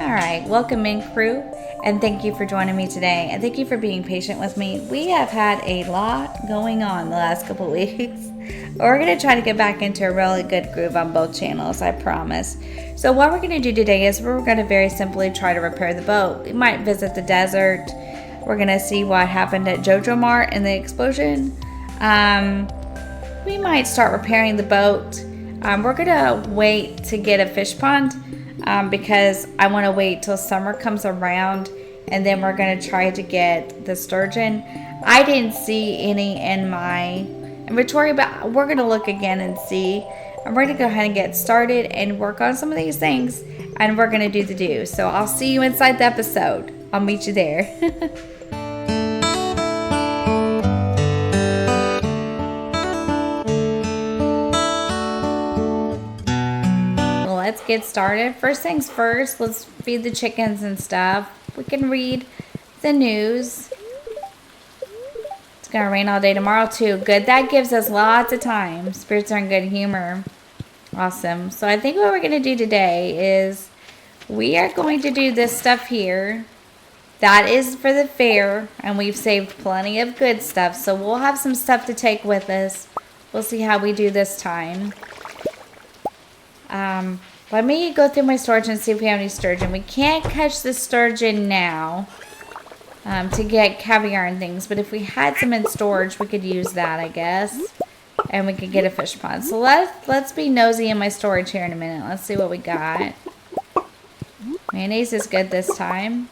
Alright, welcome in crew, and thank you for joining me today, and thank you for being patient with me. We have had a lot going on the last couple weeks. We're going to try to get back into a really good groove on both channels, I promise. So what we're going to do today is we're going to very simply try to repair the boat. We might visit the desert. We're going to see what happened at Jojamart in the explosion. We might start repairing the boat. We're going to wait to get a fish pond. Because I want to wait till summer comes around, and then we're going to try to get the sturgeon. I didn't see any in my inventory, but we're going to look again and see. And we're going to go ahead and get started and work on some of these things, and we're going to do the do. So I'll see you inside the episode. I'll meet you there. Let's get started. First things first, let's feed the chickens and stuff. We can read the news. It's gonna rain all day tomorrow too. Good, that gives us lots of time. Spirits are in good humor. Awesome. So I think what we're gonna do today is we are going to do this stuff here. That is for the fair, and we've saved plenty of good stuff. So we'll have some stuff to take with us. We'll see how we do this time. Let me go through my storage and see if we have any sturgeon. We can't catch the sturgeon now to get caviar and things. But if we had some in storage, we could use that, I guess. And we could get a fish pond. So let's be nosy in my storage here in a minute. Let's see what we got. Mayonnaise is good this time.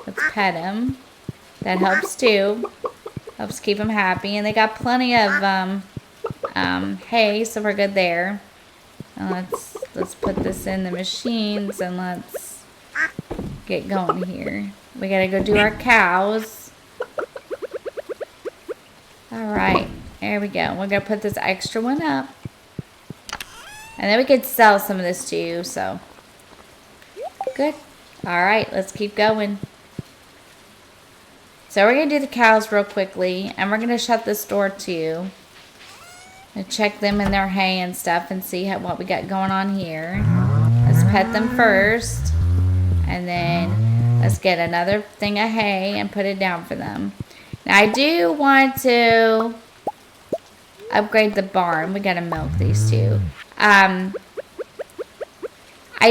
Let's pet him. That helps too. Helps keep him happy. And they got plenty of hay, so we're good there. And let's put this in the machines and let's get going here. We gotta go do our cows. Alright, there we go. We're gonna put this extra one up. And then we could sell some of this too, so. Good. Alright, let's keep going. So we're gonna do the cows real quickly, and we're gonna shut this door too. And check them in their hay and stuff and see what we got going on here. Let's pet them first. And then let's get another thing of hay and put it down for them. Now I do want to upgrade the barn. We gotta milk these two. I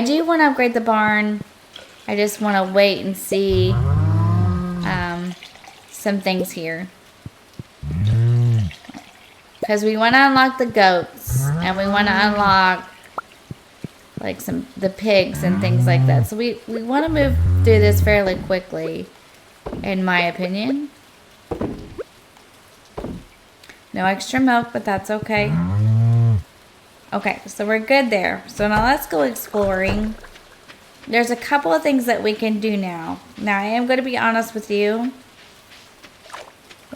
do want to upgrade the barn. I just want to wait and see some things here. Because we want to unlock the goats, and we want to unlock like the pigs and things like that. So we want to move through this fairly quickly, in my opinion. No extra milk, but that's okay. Okay, so we're good there. So now let's go exploring. There's a couple of things that we can do now. Now I am going to be honest with you.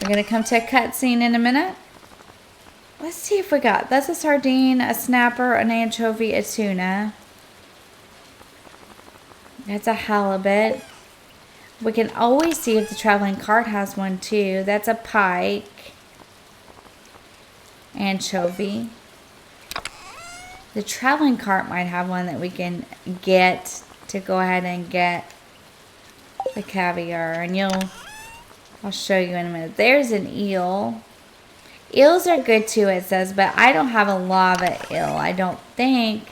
We're going to come to a cutscene in a minute. Let's see if we got, that's a sardine, a snapper, an anchovy, a tuna. That's a halibut. We can always see if the traveling cart has one too. That's a pike. Anchovy. The traveling cart might have one that we can get to go ahead and get the caviar. And I'll show you in a minute. There's an eel. Eels are good too, it says, but I don't have a lava eel, I don't think.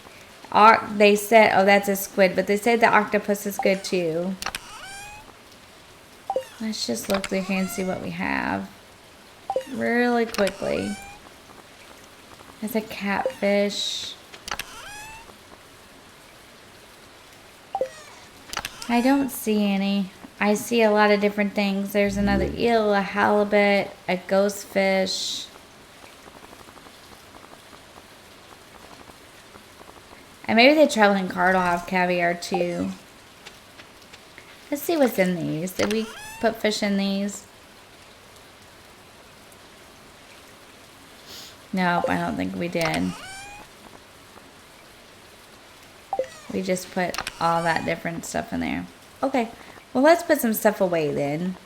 They said, oh, that's a squid, but they said the octopus is good too. Let's just look through here and see what we have. Really quickly. There's a catfish. I don't see any. I see a lot of different things. There's another eel, a halibut, a ghost fish. And maybe the traveling cart will have caviar too. Let's see what's in these. Did we put fish in these? Nope, I don't think we did. We just put all that different stuff in there. Okay, well let's put some stuff away then.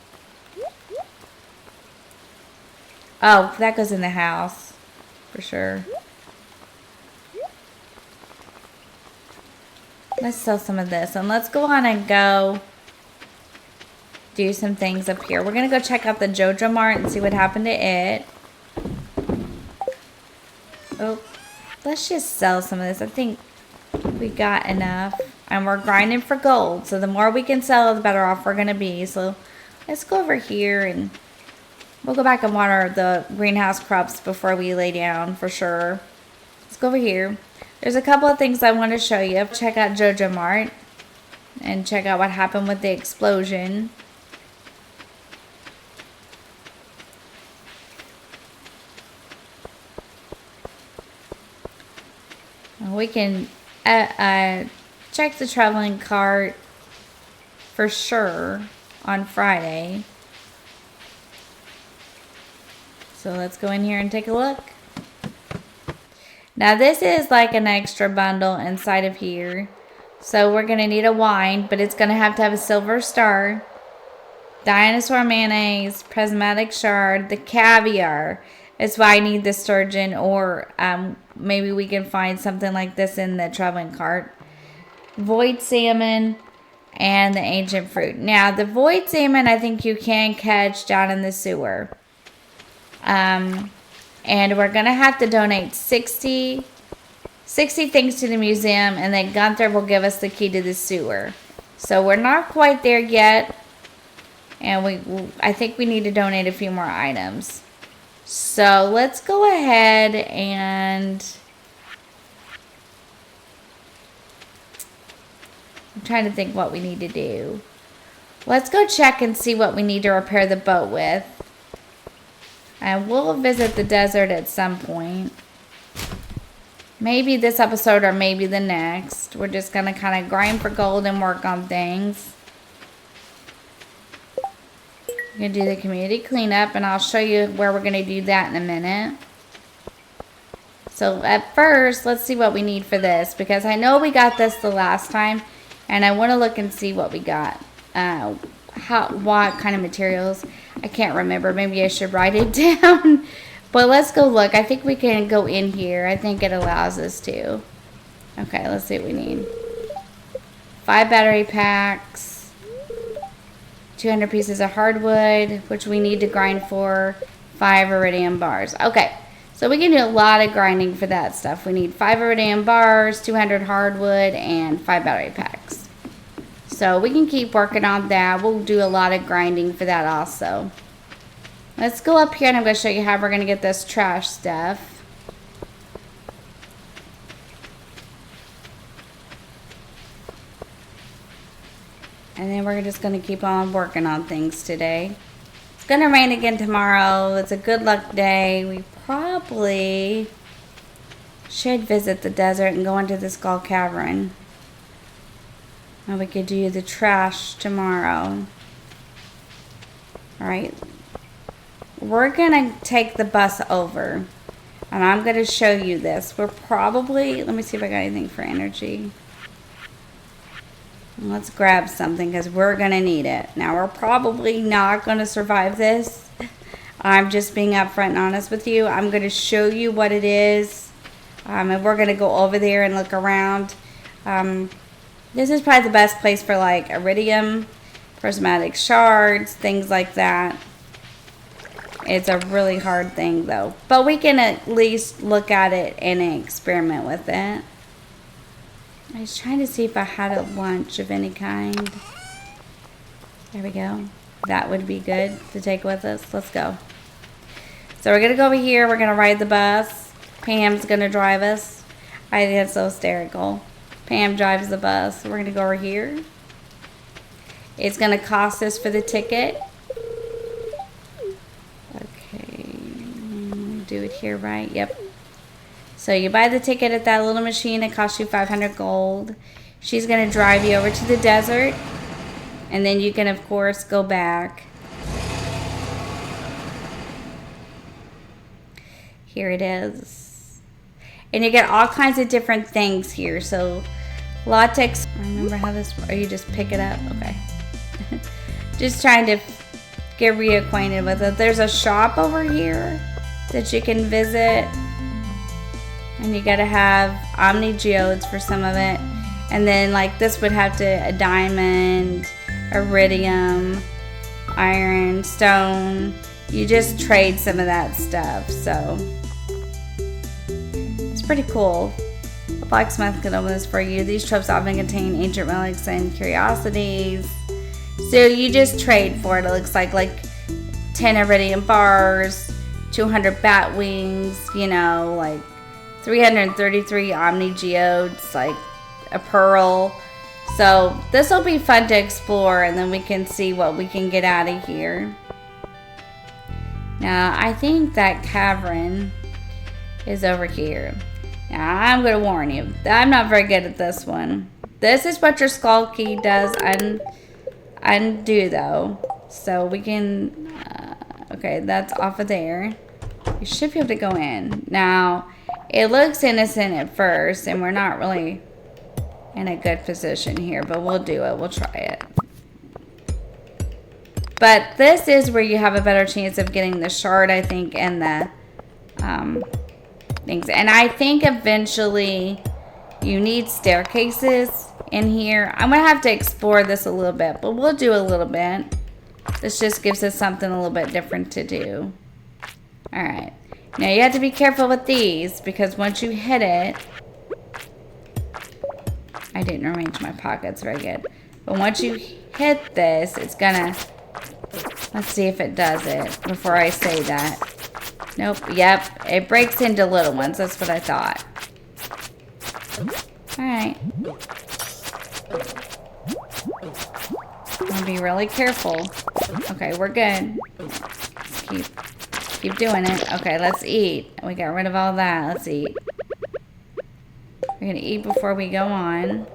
Oh, that goes in the house for sure. Let's sell some of this. And let's go on and go do some things up here. We're going to go check out the Jojamart and see what happened to it. Oh, let's just sell some of this. I think we got enough. And we're grinding for gold. So the more we can sell, the better off we're going to be. So let's go over here and we'll go back and water the greenhouse crops before we lay down for sure. Let's go over here. There's a couple of things I want to show you. Check out Jojamart and check out what happened with the explosion. We can check the traveling cart for sure on Friday. So let's go in here and take a look. Now this is like an extra bundle inside of here. So we're going to need a wine, but it's going to have a silver star, dinosaur mayonnaise, prismatic shard, the caviar. That's why I need the sturgeon, or maybe we can find something like this in the traveling cart. Void salmon and the ancient fruit. Now the void salmon I think you can catch down in the sewer. And we're going to have to donate 60 things to the museum, and then Gunther will give us the key to the sewer. So we're not quite there yet, and I think we need to donate a few more items. So let's go ahead and I'm trying to think what we need to do. Let's go check and see what we need to repair the boat with. And we'll visit the desert at some point. Maybe this episode or maybe the next. We're just going to kind of grind for gold and work on things. We're going to do the community cleanup, and I'll show you where we're going to do that in a minute. So at first, let's see what we need for this, because I know we got this the last time, and I want to look and see what we got. What kind of materials. I can't remember. Maybe I should write it down. But let's go look. I think we can go in here. I think it allows us to. Okay, let's see what we need. 5 battery packs. 200 pieces of hardwood, which we need to grind for. 5 iridium bars. Okay, so we can do a lot of grinding for that stuff. We need 5 iridium bars, 200 hardwood, and 5 battery packs. So we can keep working on that. We'll do a lot of grinding for that also. Let's go up here and I'm going to show you how we're going to get this trash stuff. And then we're just going to keep on working on things today. It's going to rain again tomorrow. It's a good luck day. We probably should visit the desert and go into the Skull Cavern. And we could do the trash tomorrow. Alright. We're going to take the bus over. And I'm going to show you this. We're probably... Let me see if I got anything for energy. Let's grab something because we're going to need it. Now, we're probably not going to survive this. I'm just being upfront and honest with you. I'm going to show you what it is. And we're going to go over there and look around. This is probably the best place for like iridium, prismatic shards, things like that. It's a really hard thing though. But we can at least look at it and experiment with it. I was trying to see if I had a lunch of any kind. There we go. That would be good to take with us. Let's go. So we're going to go over here. We're going to ride the bus. Pam's going to drive us. I think that's so hysterical. Pam drives the bus. We're going to go over here. It's going to cost us for the ticket. Okay. Do it here, right? Yep. So you buy the ticket at that little machine. It costs you 500 gold. She's going to drive you over to the desert. And then you can, of course, go back. Here it is. And you get all kinds of different things here. So latex. Remember how this... Or you just pick it up? Okay. Just trying to get reacquainted with it. There's a shop over here that you can visit. And you gotta have Omni Geodes for some of it. And then like this would have to a diamond, iridium, iron, stone. You just trade some of that stuff. So it's pretty cool. A blacksmith can open this for you. These tropes often contain ancient relics and curiosities. So you just trade for it. It looks like 10 iridium bars, 200 bat wings, you know, like 333 omni geodes, like a pearl. So this will be fun to explore, and then we can see what we can get out of here. Now I think that cavern is over here. Now I'm going to warn you, I'm not very good at this one. This is what your skull key does undo though. So we can, okay, that's off of there. You should be able to go in. Now, it looks innocent at first, and we're not really in a good position here, but we'll do it. We'll try it. But this is where you have a better chance of getting the shard, I think, and the things. And I think eventually you need staircases in here. I'm going to have to explore this a little bit, but we'll do a little bit. This just gives us something a little bit different to do. Alright. Now you have to be careful with these, because once you hit it... I didn't arrange my pockets very good. But once you hit this, it's gonna... Let's see if it does it before I say that. Nope. Yep. It breaks into little ones. That's what I thought. Alright. I'm gonna be really careful. Okay, we're good. Let's keep doing it. Okay, let's eat. We got rid of all that. Let's eat. We're gonna eat before we go on.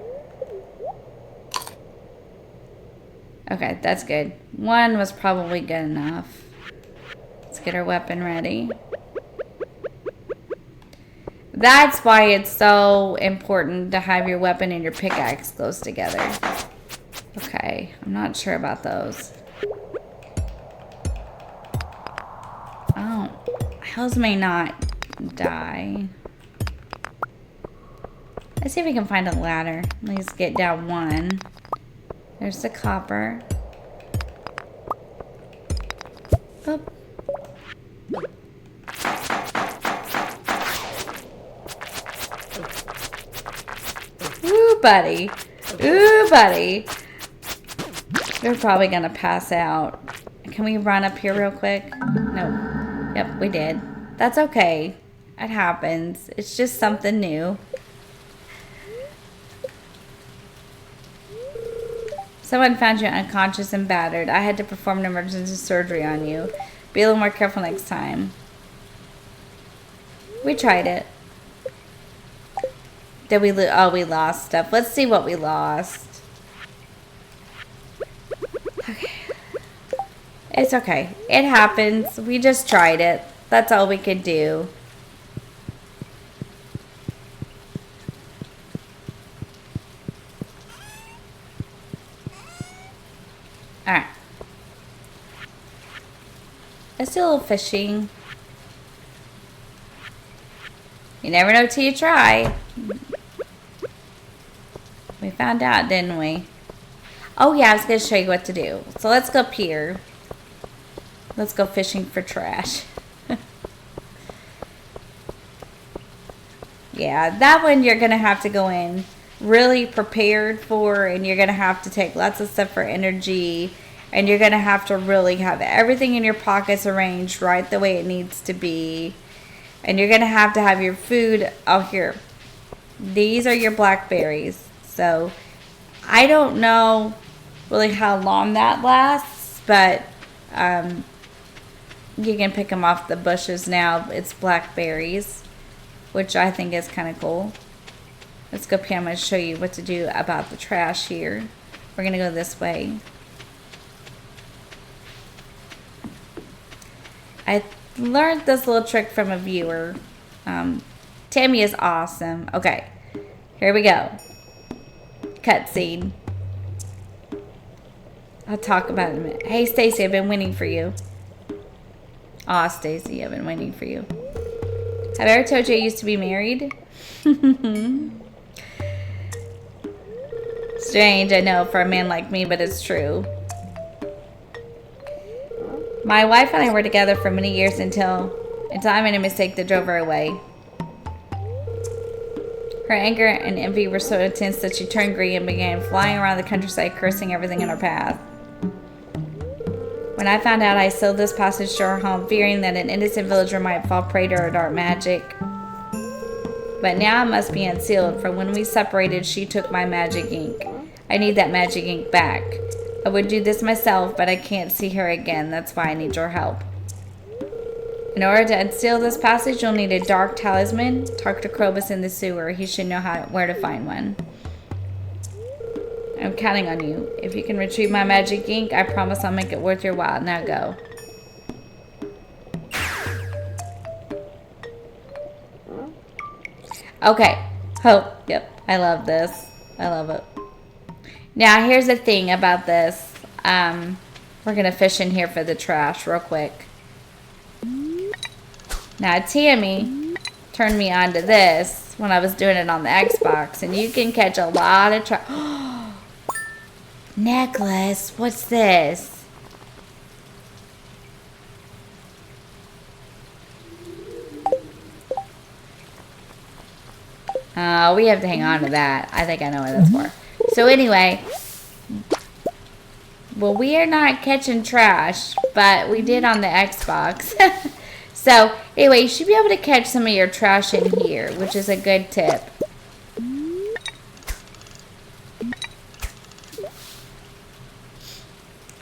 Okay, that's good. One was probably good enough. Let's get our weapon ready. That's why it's so important to have your weapon and your pickaxe close together. Okay, I'm not sure about those. Oh, Hells may not die. Let's see if we can find a ladder. Let's get down one. There's the copper. Oop. Ooh, buddy. Ooh, buddy. We're probably gonna pass out. Can we run up here real quick? No. Yep, we did. That's okay. It happens. It's just something new. Someone found you unconscious and battered. I had to perform an emergency surgery on you. Be a little more careful next time. We tried it. Did we lose? Oh, we lost stuff. Let's see what we lost. Okay. It's okay. It happens. We just tried it. That's all we could do. Alright. Let's do a little fishing. You never know till you try. We found out, didn't we? Oh yeah, I was going to show you what to do. So let's go up here. Let's go fishing for trash. Yeah, that one you're going to have to go in really prepared for, and you're going to have to take lots of stuff for energy, and you're going to have to really have everything in your pockets arranged right the way it needs to be, and you're going to have your food out here. These are your blackberries. So I don't know really how long that lasts, but you can pick them off the bushes now. It's blackberries, which I think is kind of cool. Let's go up here. I'm going to show you what to do about the trash here. We're going to go this way. I learned this little trick from a viewer. Tammy is awesome. Okay, here we go. Cutscene. I'll talk about it in a minute. Hey, Stacy, I've been waiting for you. Aw, Stacy, I've been waiting for you. Have I ever told you I used to be married? Strange, I know, for a man like me, but it's true. My wife and I were together for many years until I made a mistake that drove her away. Her anger and envy were so intense that she turned green and began flying around the countryside, cursing everything in her path. When I found out, I sealed this passage to her home, fearing that an innocent villager might fall prey to her dark magic. But now it must be unsealed, for when we separated, she took my magic ink. I need that magic ink back. I would do this myself, but I can't see her again. That's why I need your help. In order to unseal this passage, you'll need a dark talisman. Talk to Krobus in the sewer. He should know where to find one. I'm counting on you. If you can retrieve my magic ink, I promise I'll make it worth your while. Now go. Okay. Oh, yep. I love this. I love it. Now, here's the thing about this. We're going to fish in here for the trash real quick. Now, Tammy turned me on to this when I was doing it on the Xbox. And you can catch a lot of trash. Necklace. What's this? We have to hang on to that. I think I know what that's for. So anyway, well, we are not catching trash, but we did on the Xbox. So anyway, you should be able to catch some of your trash in here, which is a good tip.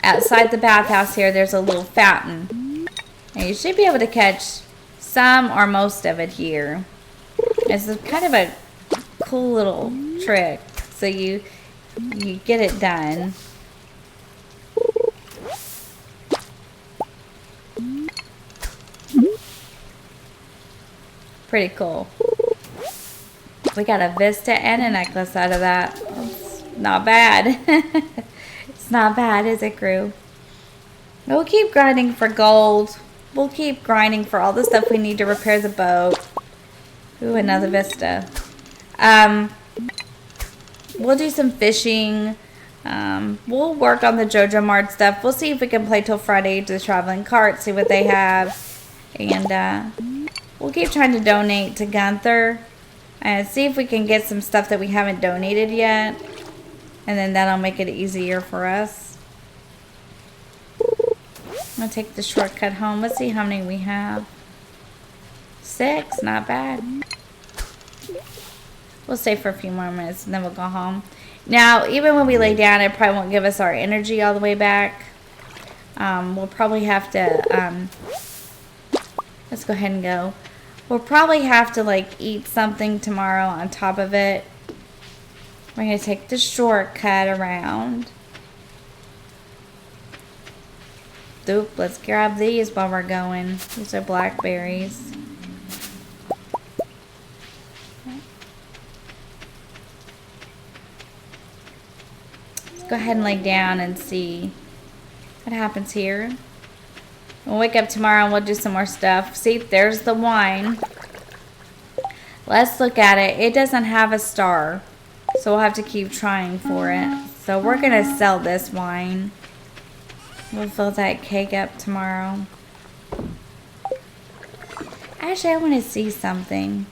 Outside the bathhouse here, there's a little fountain. And you should be able to catch some or most of it here. It's kind of a cool little trick. So you get it done. Pretty cool. We got a vista and a necklace out of that. It's not bad. It's not bad, is it, crew? We'll keep grinding for gold. We'll keep grinding for all the stuff we need to repair the boat. Ooh, another vista. We'll do some fishing. We'll work on the Jojamart stuff. We'll see if we can play till Friday to the traveling cart, see what they have. And we'll keep trying to donate to Gunther. And see if we can get some stuff that we haven't donated yet. And then that'll make it easier for us. I'm going to take the shortcut home. Let's see how many we have. 6, not bad. We'll stay for a few more minutes and then we'll go home. Now, even when we lay down, it probably won't give us our energy all the way back. We'll probably have to, let's go ahead and go. We'll probably have to, like, eat something tomorrow on top of it. We're going to take the shortcut around. Oop, let's grab these while we're going. These are blackberries. Let's go ahead and lay down and see what happens here. We'll wake up tomorrow and we'll do some more stuff. See, there's the wine. Let's look at it. It doesn't have a star, so we'll have to keep trying for it. So we're going to sell this wine. We'll fill that keg up tomorrow. Actually, I want to see something.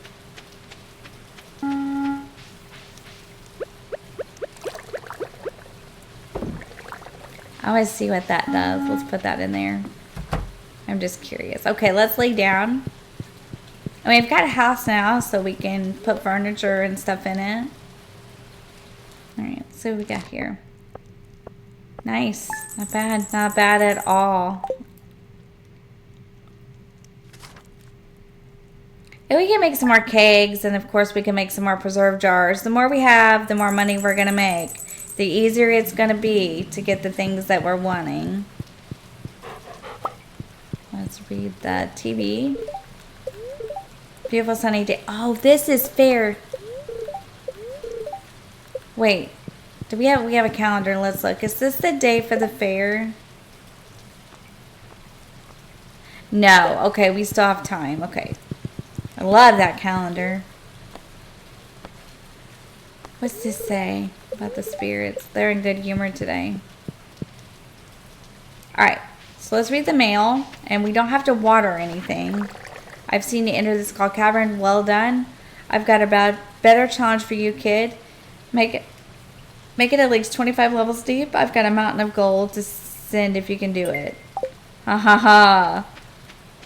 I want to see what that does. Let's put that in there. I'm just curious. Okay, let's lay down. And we've got a house now, so we can put furniture and stuff in it. Alright, let's see what we got here. Nice. Not bad. Not bad at all. And we can make some more kegs, and of course we can make some more preserve jars. The more we have, the more money we're going to make. The easier it's going to be to get the things that we're wanting. Let's read the TV. Beautiful sunny day. Oh, this is fair. Wait. We have a calendar. Let's look. Is this the day for the fair? No. Okay, we still have time. Okay. I love that calendar. What's this say? about the spirits. They're in good humor today. Alright, so let's read the mail. And we don't have to water anything. I've seen you enter this called cavern. Well done. I've got a better challenge for you, kid. Make it at least 25 levels deep. I've got a mountain of gold to send if you can do it. Ha ha ha.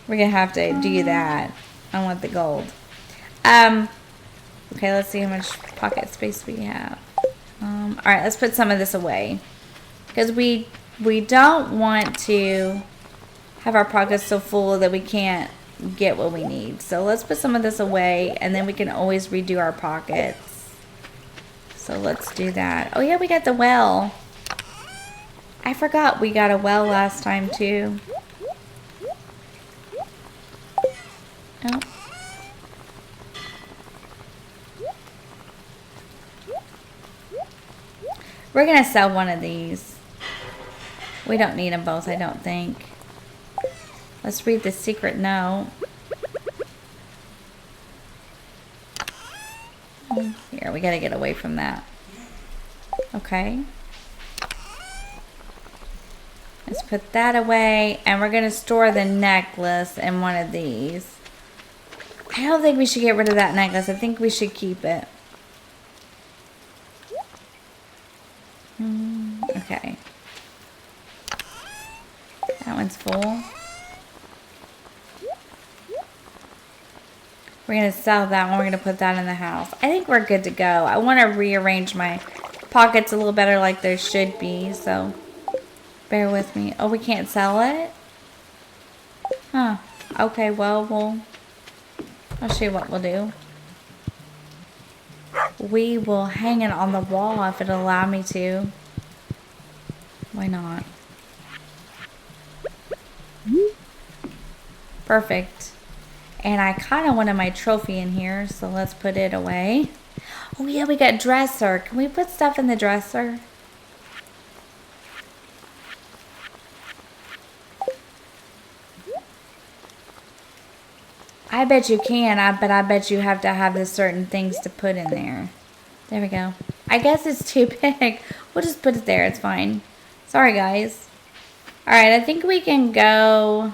We're going to have to do that. I want the gold. Okay, let's see how much pocket space we have. Alright, let's put some of this away. Because we don't want to have our pockets so full that we can't get what we need. So let's put some of this away, and then we can always redo our pockets. So let's do that. Oh yeah, we got the well. I forgot we got a well last time too. Oh. We're gonna sell one of these. We don't need them both, I don't think. Let's read the secret note. Here, we gotta get away from that. Okay. Let's put that away, and we're gonna store the necklace in one of these. I don't think we should get rid of that necklace. I think we should keep it. Okay. That one's full. We're going to sell that one. We're going to put that in the house. I think we're good to go. I want to rearrange my pockets a little better like there should be. So, bear with me. Oh, we can't sell it? Huh. Okay, well, I'll show you what we'll do. We will hang it on the wall if it'll allow me to. Why not? Perfect. And I kind of wanted my trophy in here, so let's put it away. Oh yeah, we got dresser. Can we put stuff in the dresser? I bet you can, but I bet you have to have the certain things to put in there. There we go. I guess it's too big. We'll just put it there. It's fine. Sorry, guys. Alright, I think we can go...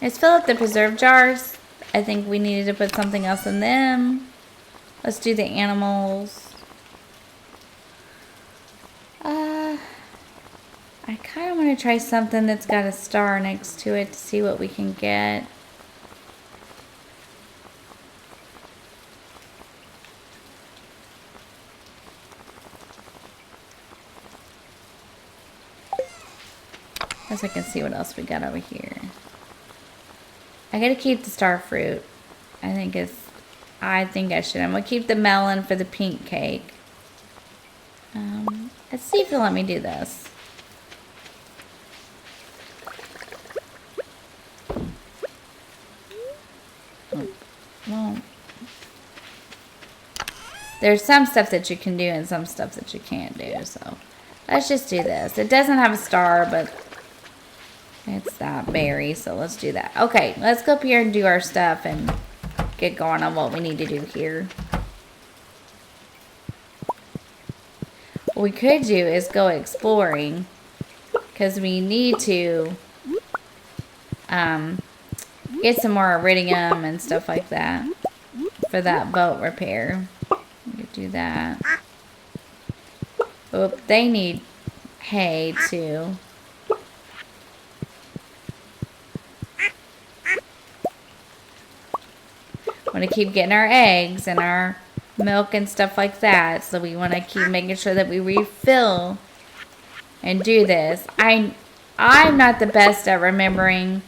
Let's fill up the preserve jars. I think we needed to put something else in them. Let's do the animals. I kind of want to try something that's got a star next to it to see what we can get. As I can see what else we got over here. I gotta keep the star fruit. I think I should. I'm gonna keep the melon for the pink cake. Let's see if they'll let me do this. Well, there's some stuff that you can do and some stuff that you can't do. So let's just do this. It doesn't have a star, but it's that berry, so let's do that. Okay, let's go up here and do our stuff and get going on what we need to do here. What we could do is go exploring, because we need to get some more iridium and stuff like that for that boat repair. We could do that. Oop, they need hay too. Want to keep getting our eggs and our milk and stuff like that, so we want to keep making sure that we refill and do this. I'm not the best at remembering,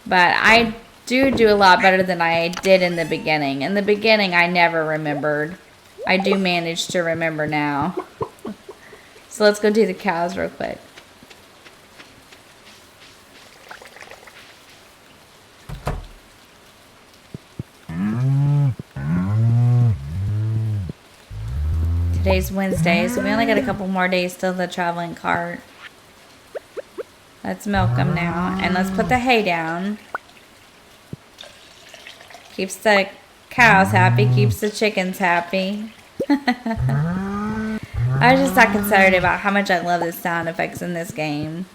but I do a lot better than I did in the beginning. In the beginning, I never remembered. I do manage to remember now. So let's go do the cows real quick. Today's Wednesday, so we only got a couple more days till the traveling cart. Let's milk them now, and let's put the hay down. Keeps the cows happy, keeps the chickens happy. I was just talking Saturday about how much I love the sound effects in this game.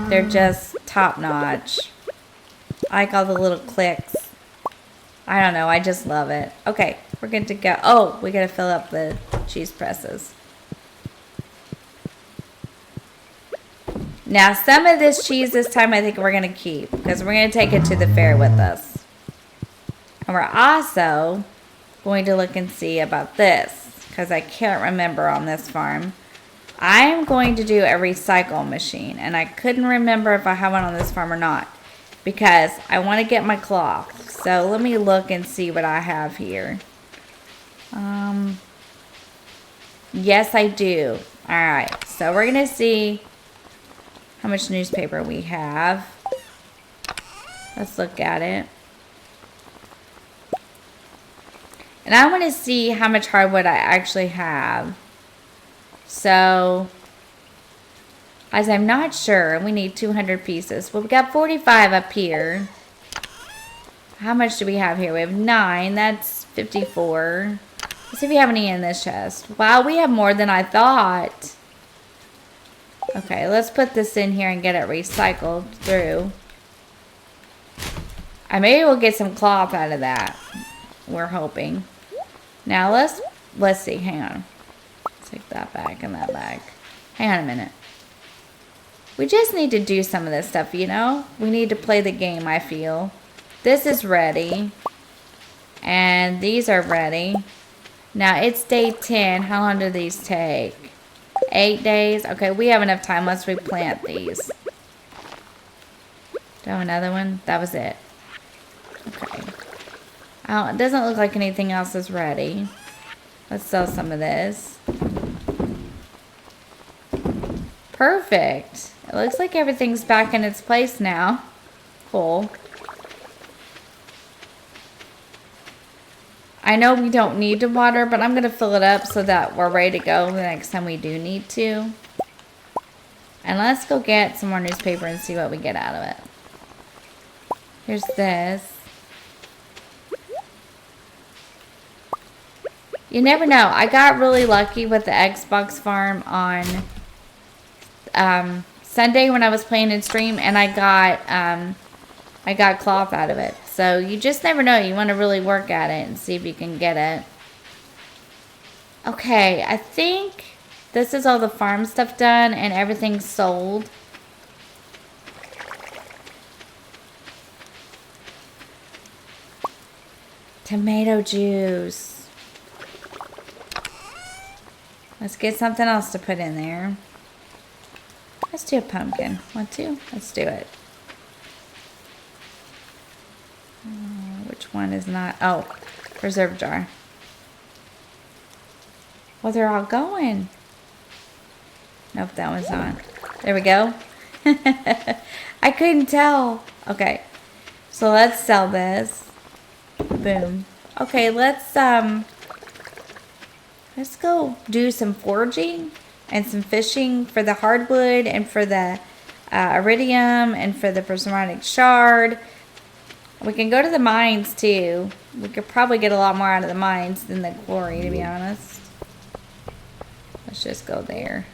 They're just top notch. I like all the little clicks. I don't know, I just love it. Okay, we're good to go. Oh, we gotta fill up the cheese presses. Now, some of this cheese this time I think we're gonna keep, because we're gonna take it to the fair with us. And we're also going to look and see about this, because I can't remember on this farm. I'm going to do a recycle machine, and I couldn't remember if I have one on this farm or not, because I want to get my cloth. So let me look and see what I have here. Yes, I do. All right, so we're going to see how much newspaper we have. Let's look at it. And I want to see how much hardwood I actually have. So, as I'm not sure, we need 200 pieces. Well, we got 45 up here. How much do we have here? We have 9. That's 54. Let's see if we have any in this chest. Wow, we have more than I thought. Okay, let's put this in here and get it recycled through. Maybe we'll get some cloth out of that. We're hoping. Now let's see. Hang on. Let's take that back and that back. Hang on a minute. We just need to do some of this stuff, you know? We need to play the game, I feel. This is ready. And these are ready. Now, it's day 10. How long do these take? 8 days? Okay, we have enough time once we plant these. Do I have another one? That was it. Okay. Oh, it doesn't look like anything else is ready. Let's sell some of this. Perfect. It looks like everything's back in its place now. Cool. I know we don't need to water, but I'm going to fill it up so that we're ready to go the next time we do need to. And let's go get some more newspaper and see what we get out of it. Here's this. You never know. I got really lucky with the Xbox farm on Sunday when I was playing in stream, and I got cloth out of it. So you just never know. You want to really work at it and see if you can get it. Okay, I think this is all the farm stuff done and everything's sold. Tomato juice. Let's get something else to put in there. Let's do a pumpkin. Want to? Let's do it. Which one is not? Oh, preserve jar. Well, they're all going. Nope, that one's not. There we go. I couldn't tell. Okay, so let's sell this. Boom. Okay, let's go do some foraging and some fishing for the hardwood and for the iridium and for the prismatic shard. We can go to the mines too. We could probably get a lot more out of the mines than the quarry, to be honest. Let's just go there.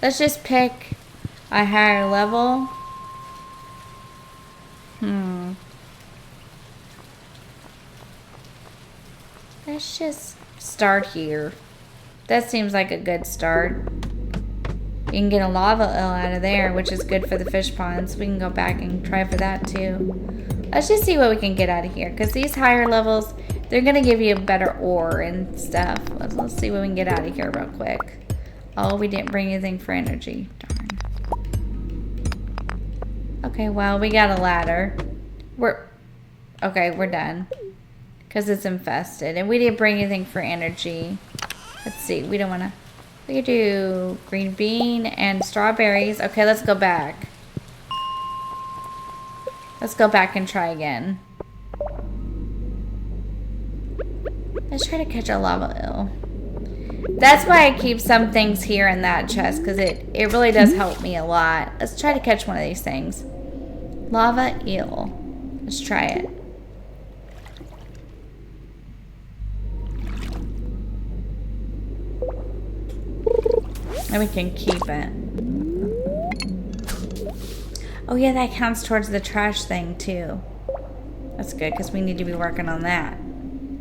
Let's just pick a higher level. Let's just start here. That seems like a good start. You can get a lava eel out of there, which is good for the fish ponds. We can go back and try for that too. Let's just see what we can get out of here. Because these higher levels, they're going to give you better ore and stuff. Let's see what we can get out of here real quick. Oh, we didn't bring anything for energy. Darn. Okay, well, we got a ladder. We're done. Because it's infested. And we didn't bring anything for energy. Let's see. We don't want to... We could do green bean and strawberries. Okay, let's go back. Let's go back and try again. Let's try to catch a lava eel. That's why I keep some things here in that chest, because it really does help me a lot. Let's try to catch one of these things. Lava eel. Let's try it. And we can keep it. Oh yeah, that counts towards the trash thing too. That's good, because we need to be working on that.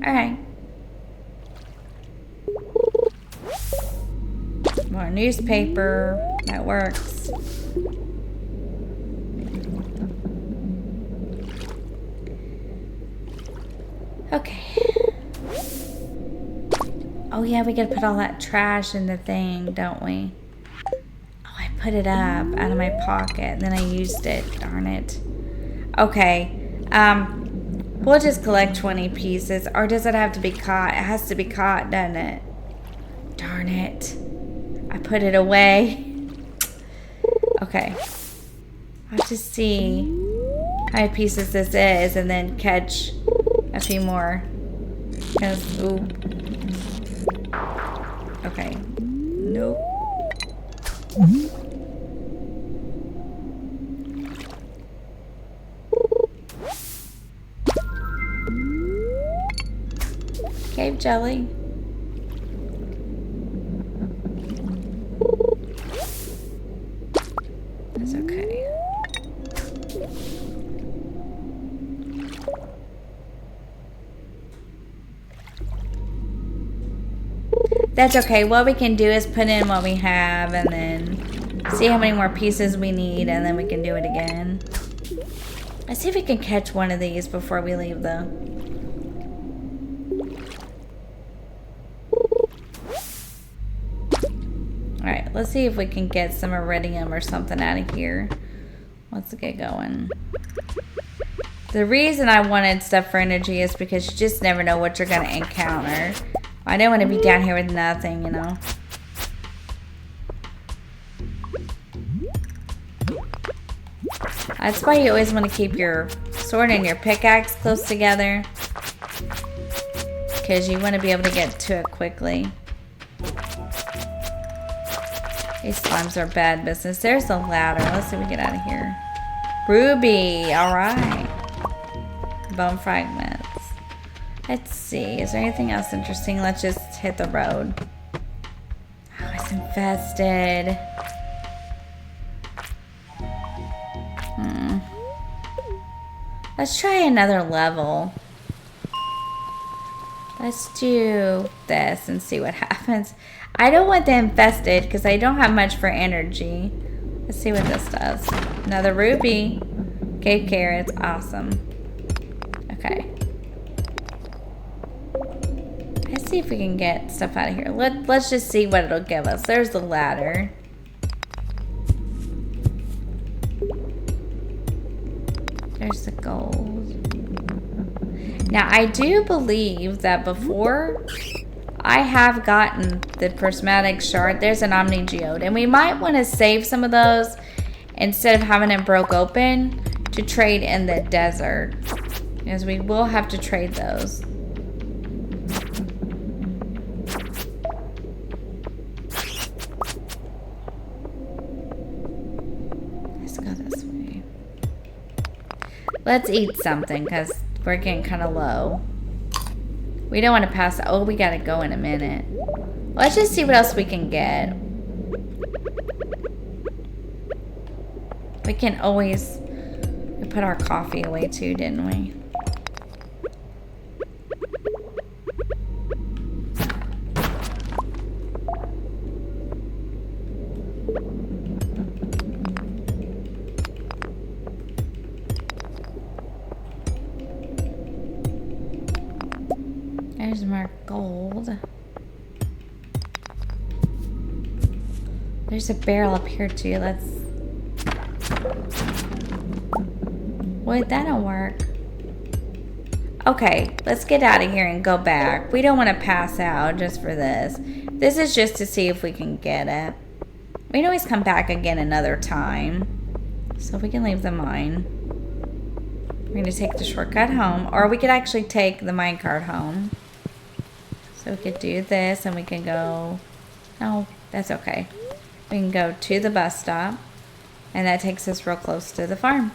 Alright. More newspaper. That works. Okay. Oh yeah, we gotta put all that trash in the thing, don't we? Oh, I put it up out of my pocket, and then I used it. Darn it. Okay. We'll just collect 20 pieces. Or does it have to be caught? It has to be caught, doesn't it? Darn it. I put it away. Okay. I'll have to see how many pieces this is and then catch a few more. Because, ooh. Okay. Nope. Cave jelly. That's okay. That's okay. What we can do is put in what we have and then see how many more pieces we need, and then we can do it again. Let's see if we can catch one of these before we leave though. Alright, let's see if we can get some iridium or something out of here. Let's get going. The reason I wanted stuff for energy is because you just never know what you're going to encounter. I don't want to be down here with nothing, you know. That's why you always want to keep your sword and your pickaxe close together. Because you want to be able to get to it quickly. These slimes are bad business. There's a ladder. Let's see if we get out of here. Ruby. Alright. Bone fragments. Let's see. Is there anything else interesting? Let's just hit the road. Oh, it's infested. Let's try another level. Let's do this and see what happens. I don't want the infested because I don't have much for energy. Let's see what this does. Another ruby. Cave carrots. Awesome. Okay. Let's see if we can get stuff out of here. Let's just see what it'll give us. There's the ladder. There's the gold. Now, I do believe that before I have gotten the prismatic shard, there's an omni geode. And we might want to save some of those instead of having it broke open to trade in the desert. Because we will have to trade those. Let's go this way. Let's eat something because we're getting kind of low. We don't want to pass. Oh, we got to go in a minute. Let's just see what else we can get. We can always... We put our coffee away too, didn't we? There's more gold. There's a barrel up here too. Let's... Wait, that'll work. Okay, let's get out of here and go back. We don't want to pass out just for this. This is just to see if we can get it. We can always come back again another time. So we can leave the mine. We're going to take the shortcut home. Or we could actually take the minecart home. So we could do this and we can go... No, that's okay. We can go to the bus stop. And that takes us real close to the farm.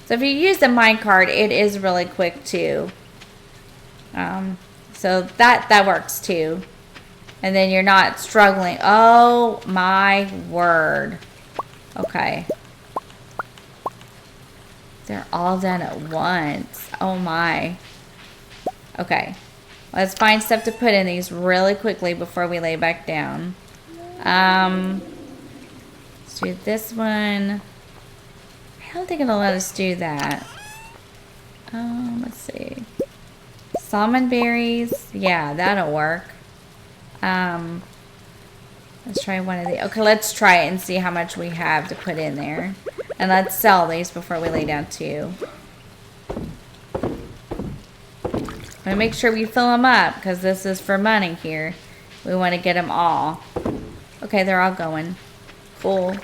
So if you use the minecart, it is really quick too. So that works too. And then you're not struggling. Oh my word. Okay. They're all done at once. Oh my. Okay. Let's find stuff to put in these really quickly before we lay back down. Let's do this one. I don't think it'll let us do that. Let's see. Salmon berries. Yeah, that'll work. Let's try one of the. Okay, let's try it and see how much we have to put in there. And let's sell these before we lay down too. I'm gonna make sure we fill them up because this is for money here. We want to get them all. Okay, they're all going. Cool.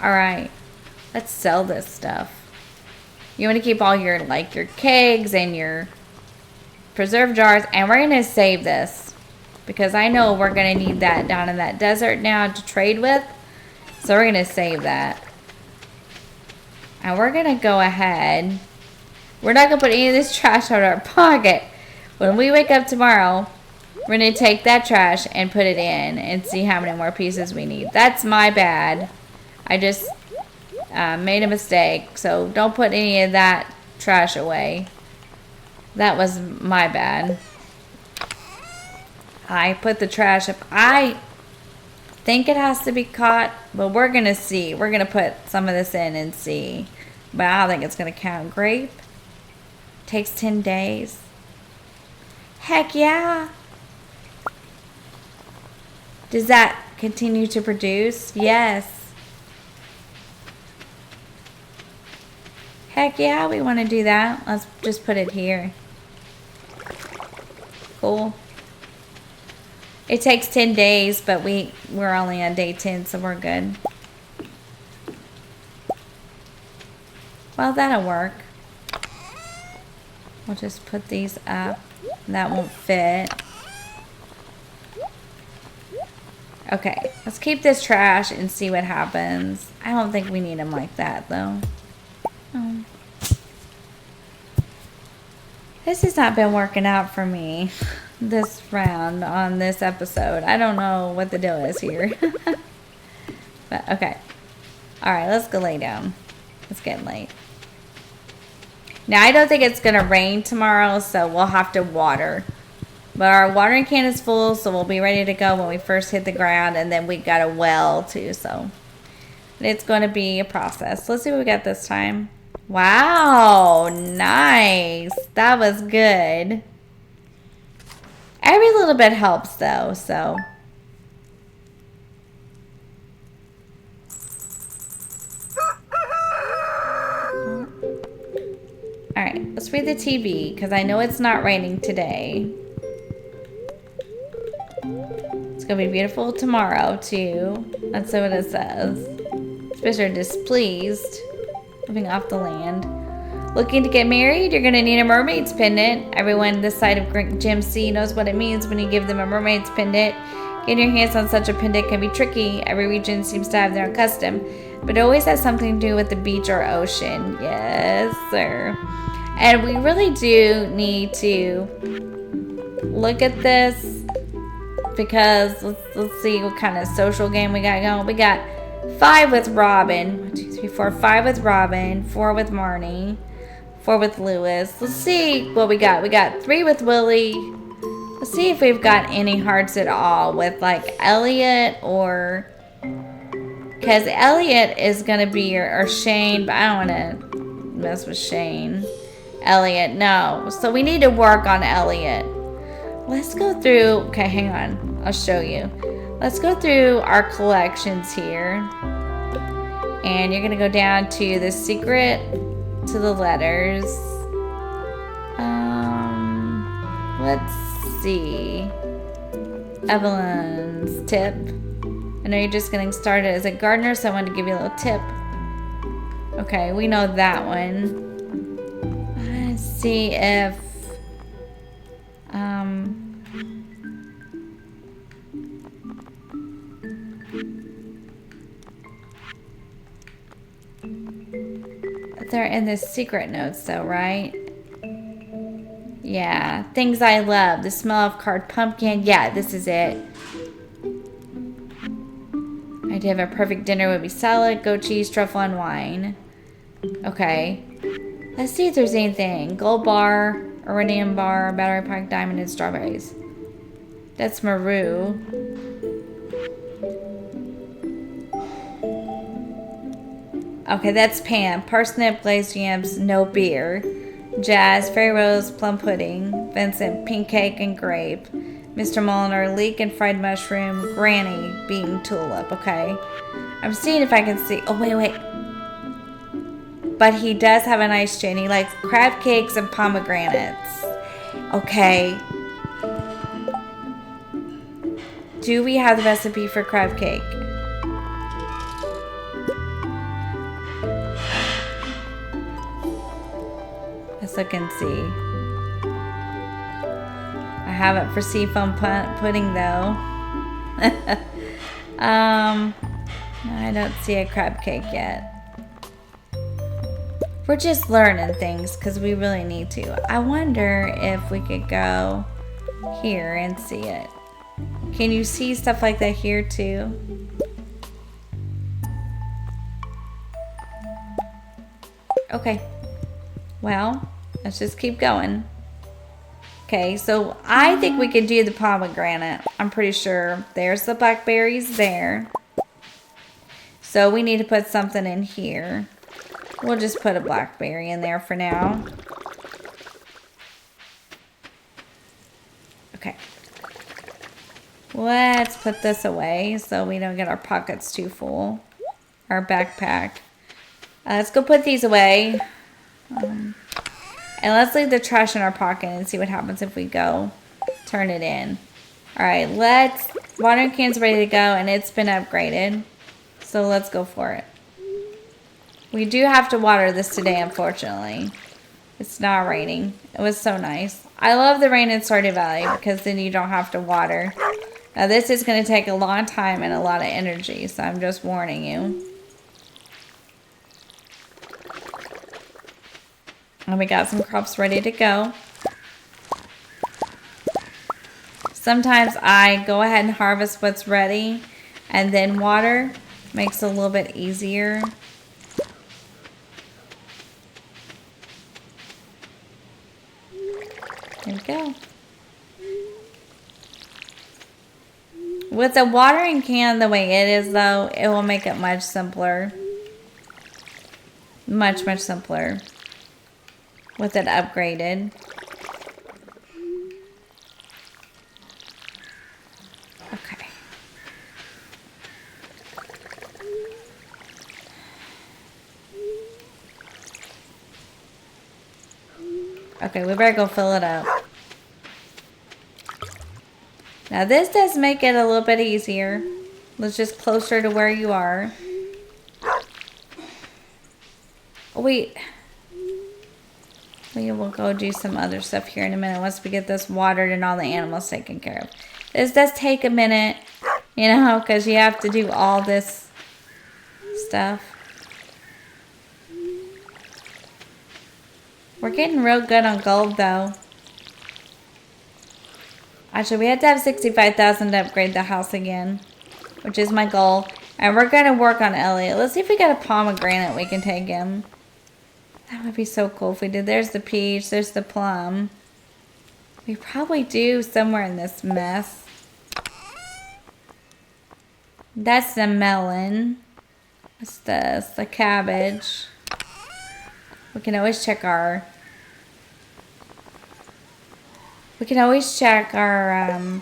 All right, let's sell this stuff. You want to keep all your like your kegs and your preserve jars, and we're gonna save this because I know we're gonna need that down in that desert now to trade with. So we're gonna save that, and we're gonna go ahead. We're not gonna put any of this trash out of our pocket. When we wake up tomorrow, we're going to take that trash and put it in and see how many more pieces we need. That's my bad. I just made a mistake. So don't put any of that trash away. That was my bad. I put the trash up. I think it has to be caught, but we're going to see. We're going to put some of this in and see. But I don't think it's going to count. Grape takes 10 days. Heck yeah. Does that continue to produce? Yes. Heck yeah, we want to do that. Let's just put it here. Cool. It takes 10 days, but we're only on day 10, so we're good. Well, that'll work. We'll just put these up. That won't fit. Okay, let's keep this trash and see what happens. I don't think we need them like that, though. Oh. This has not been working out for me this round on this episode. I don't know what the deal is here. But, okay. Alright, let's go lay down. It's getting late. Now, I don't think it's going to rain tomorrow, so we'll have to water. But our watering can is full, so we'll be ready to go when we first hit the ground. And then we got a well, too, so it's going to be a process. Let's see what we got this time. Wow, nice. That was good. Every little bit helps, though, so. Alright, let's read the TV, because I know it's not raining today. It's going to be beautiful tomorrow, too. That's what it says. Fish are displeased. Living off the land. Looking to get married? You're going to need a mermaid's pendant. Everyone this side of Gem C knows what it means when you give them a mermaid's pendant. Getting your hands on such a pendant can be tricky. Every region seems to have their own custom, but it always has something to do with the beach or ocean. Yes, sir. And we really do need to look at this because let's see what kind of social game we got going. We got 5 with Robin. 1, 2, 3, 4. 5 with Robin. 4 with Marnie. 4 with Lewis. Let's see what we got. We got 3 with Willie. Let's see if we've got any hearts at all with like Elliot or... Because Elliot is going to be or Shane, but I don't want to mess with Shane. Elliot, no. So we need to work on Elliot. Let's go through... Okay, hang on. I'll show you. Let's go through our collections here. And you're going to go down to the secret to the letters. Let's see. Evelyn's tip. I know you're just getting started as a gardener, so I wanted to give you a little tip. Okay, we know that one. Let's see if... They're in the secret notes though, right? Yeah. Things I love. The smell of carved pumpkin. Yeah, this is it. Idea of a perfect dinner would be salad, goat cheese, truffle, and wine. Okay. Let's see if there's anything. Gold bar, iridium bar, battery pack, diamond, and strawberries. That's Maru. Okay, that's Pam. Parsnip, glazed yams, no beer. Jazz, fairy rose, plum pudding. Vincent, pink cake and grape. Mr. Mulliner, leek and fried mushroom. Granny, bean tulip. Okay. I'm seeing if I can see. Oh, wait. But he does have a nice chin. He likes crab cakes and pomegranates. Okay. Do we have the recipe for crab cake? Let's look and see. I have it for seafoam pudding though. I don't see a crab cake yet. We're just learning things because we really need to. I wonder if we could go here and see it. Can you see stuff like that here too? Okay. Well, let's just keep going. Okay, so I think we could do the pomegranate. I'm pretty sure. There's the blackberries there. So we need to put something in here. We'll just put a blackberry in there for now. Okay. Let's put this away so we don't get our pockets too full. Our backpack. Let's go put these away. And let's leave the trash in our pocket and see what happens if we go turn it in. Alright, watering can's ready to go and it's been upgraded. So let's go for it. We do have to water this today, unfortunately. It's not raining. It was so nice. I love the rain in Stardew Valley because then you don't have to water. Now this is going to take a long time and a lot of energy, so I'm just warning you. And we got some crops ready to go. Sometimes I go ahead and harvest what's ready and then water. Makes it a little bit easier. There we go. With a watering can the way it is though, it will make it much simpler. Much, much simpler. With it upgraded. Okay. Okay, we better go fill it up. Now this does make it a little bit easier. It's just closer to where you are. Wait. We will go do some other stuff here in a minute once we get this watered and all the animals taken care of. This does take a minute, you know, because you have to do all this stuff. We're getting real good on gold, though. Actually, we have to have 65,000 to upgrade the house again, which is my goal. And we're going to work on Elliot. Let's see if we got a pomegranate we can take him. That would be so cool if we did. There's the peach. There's the plum. We probably do somewhere in this mess. That's the melon. What's this? The cabbage. We can always check our... We can always check our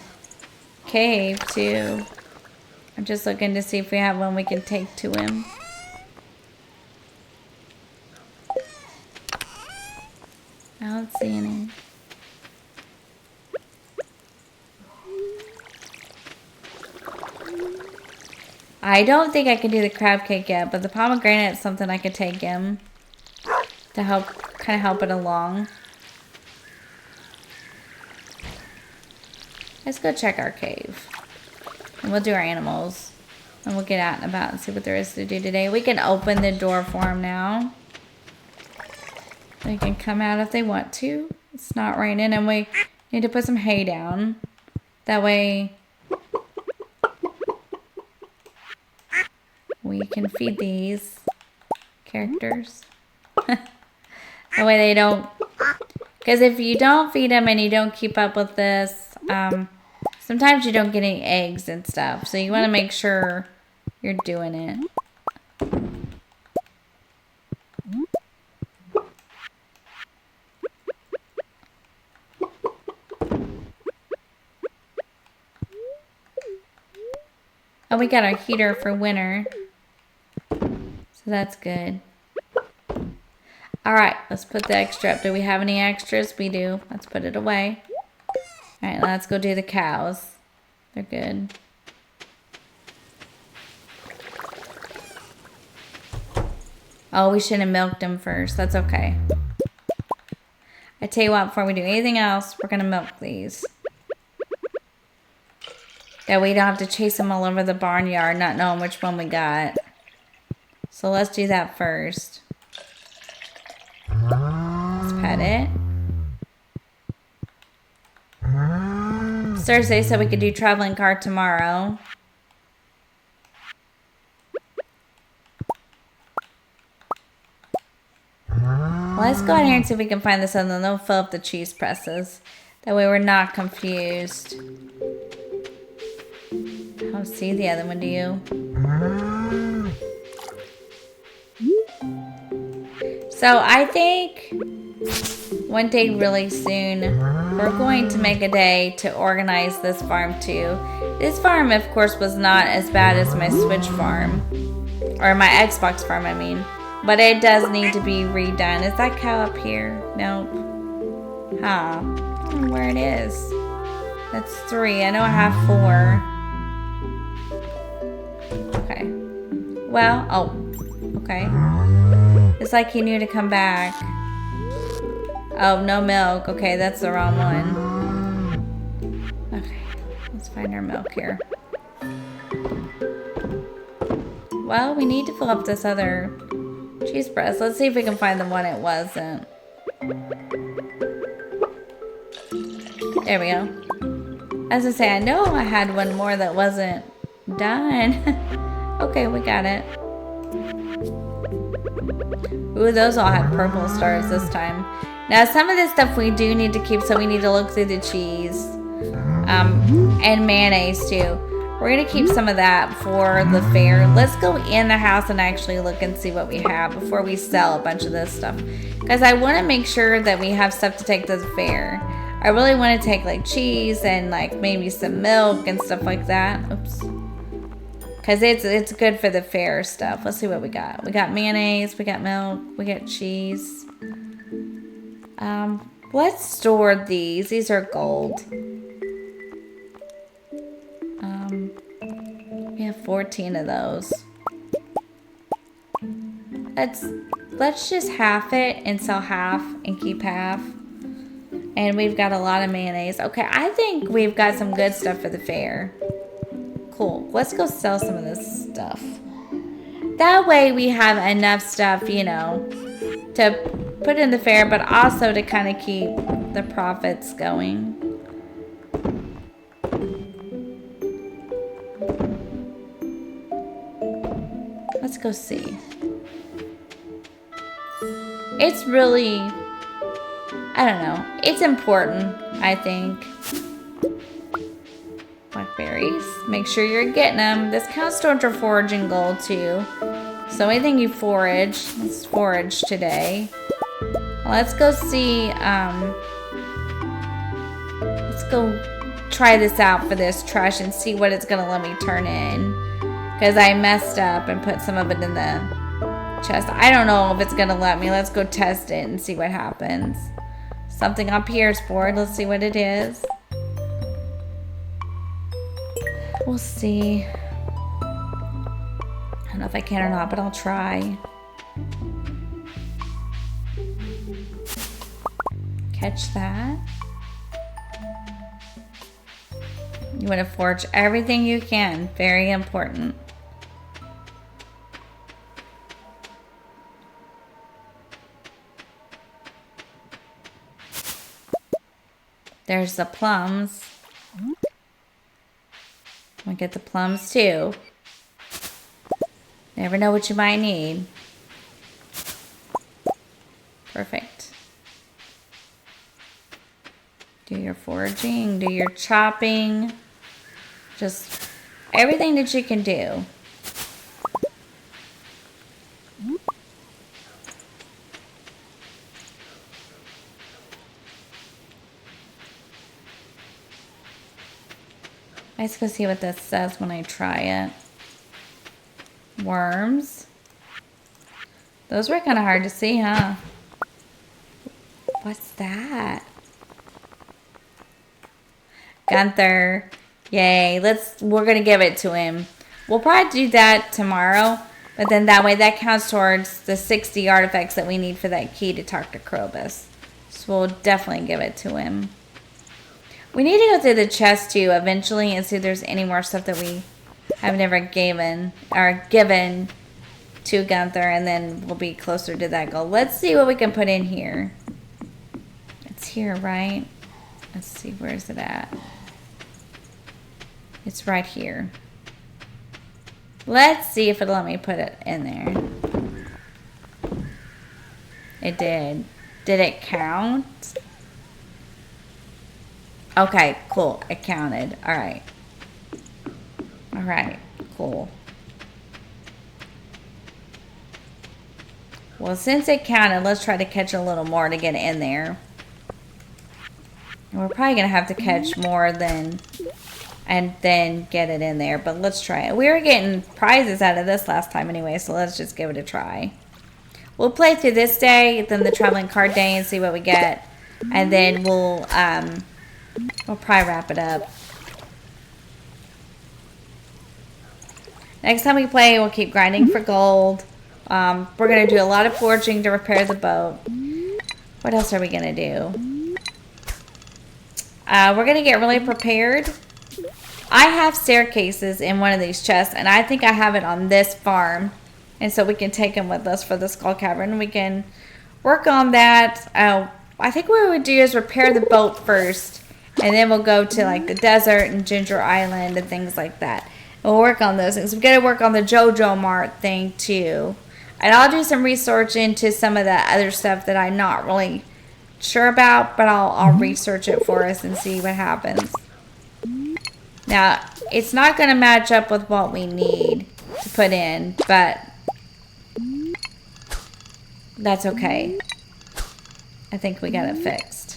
cave too. I'm just looking to see if we have one we can take to him. I don't see any. I don't think I can do the crab cake yet, but the pomegranate is something I could take him to help, kind of help it along. Let's go check our cave. And we'll do our animals. And we'll get out and about and see what there is to do today. We can open the door for them now. They can come out if they want to. It's not raining and we need to put some hay down. That way we can feed these characters. That way they don't... Because if you don't feed them and you don't keep up with this, sometimes you don't get any eggs and stuff. So you want to make sure you're doing it. Oh, we got our heater for winter. So that's good. Alright, let's put the extra up. Do we have any extras? We do. Let's put it away. Alright, let's go do the cows. They're good. Oh, we should have milked them first. That's okay. I tell you what, before we do anything else, we're going to milk these. That way we don't have to chase them all over the barnyard, not knowing which one we got. So let's do that first. Let's pet it. Thursday said we could do traveling car tomorrow. Let's go out here and see if we can find this other one. They'll fill up the cheese presses. That way we're not confused. I don't see the other one, do you? So I think one day really soon, we're going to make a day to organize this farm too. This farm, of course, was not as bad as my Switch farm. Or my Xbox farm, I mean. But it does need to be redone. Is that cow up here? Nope. Huh. I don't know where it is. That's 3. I know I have 4. Okay. Well, oh. Okay. It's like he knew to come back. Oh, no milk. Okay, that's the wrong one. Okay. Let's find our milk here. Well, we need to fill up this other cheese press. Let's see if we can find the one it wasn't. There we go. As I say, I know I had one more that wasn't done. Okay, we got it. Ooh, those all have purple stars this time. Now, some of this stuff we do need to keep, so we need to look through the cheese. And mayonnaise, too. We're going to keep some of that for the fair. Let's go in the house and actually look and see what we have before we sell a bunch of this stuff. Because I want to make sure that we have stuff to take to the fair. I really want to take like cheese and like maybe some milk and stuff like that. Oops. Because it's good for the fair stuff. Let's see what we got. We got mayonnaise, we got milk, we got cheese. Let's store these. These are gold. We have 14 of those. Let's just half it and sell half and keep half. And we've got a lot of mayonnaise. Okay, I think we've got some good stuff for the fair. Cool. Let's go sell some of this stuff. That way we have enough stuff, you know, to put in the fair, but also to kind of keep the profits going. Let's go see. It's really, I don't know. It's important, I think. Blackberries. Make sure you're getting them. This counts towards your foraging goal too. So anything you forage, let's forage today. Let's go see, let's go try this out for this trash and see what it's going to let me turn in. Because I messed up and put some of it in the chest. I don't know if it's going to let me. Let's go test it and see what happens. Something up here is bored. Let's see what it is. We'll see. I don't know if I can or not, but I'll try. Catch that. You want to forge everything you can. Very important. There's the plums. We get the plums too. Never know what you might need. Perfect. Do your foraging, do your chopping. Just everything that you can do. Let's go see what this says when I try it. Worms. Those were kind of hard to see, huh? What's that? Gunther. Yay. We're going to give it to him. We'll probably do that tomorrow. But then that way that counts towards the 60 artifacts that we need for that key to talk to Krobus. So we'll definitely give it to him. We need to go through the chest too eventually and see if there's any more stuff that we have never given to Gunther, and then we'll be closer to that goal. Let's see what we can put in here. It's here, right? Let's see, where is it at? It's right here. Let's see if it'll let me put it in there. It did. Did it count? Okay, cool. It counted. Alright. Alright, cool. Well, since it counted, let's try to catch a little more to get it in there. And we're probably going to have to catch more than... and then get it in there. But let's try it. We were getting prizes out of this last time anyway, so let's just give it a try. We'll play through this day, then the traveling card day, and see what we get. And then we'll probably wrap it up. Next time we play, we'll keep grinding for gold. We're going to do a lot of foraging to repair the boat. What else are we going to do? We're going to get really prepared. I have staircases in one of these chests, and I think I have it on this farm. And so we can take them with us for the Skull Cavern. We can work on that. I think what we would do is repair the boat first. And then we'll go to like the desert and Ginger Island and things like that. And we'll work on those things. We've got to work on the Jojamart thing too. And I'll do some research into some of the other stuff that I'm not really sure about. But I'll research it for us and see what happens. Now, it's not going to match up with what we need to put in. But that's okay. I think we got it fixed.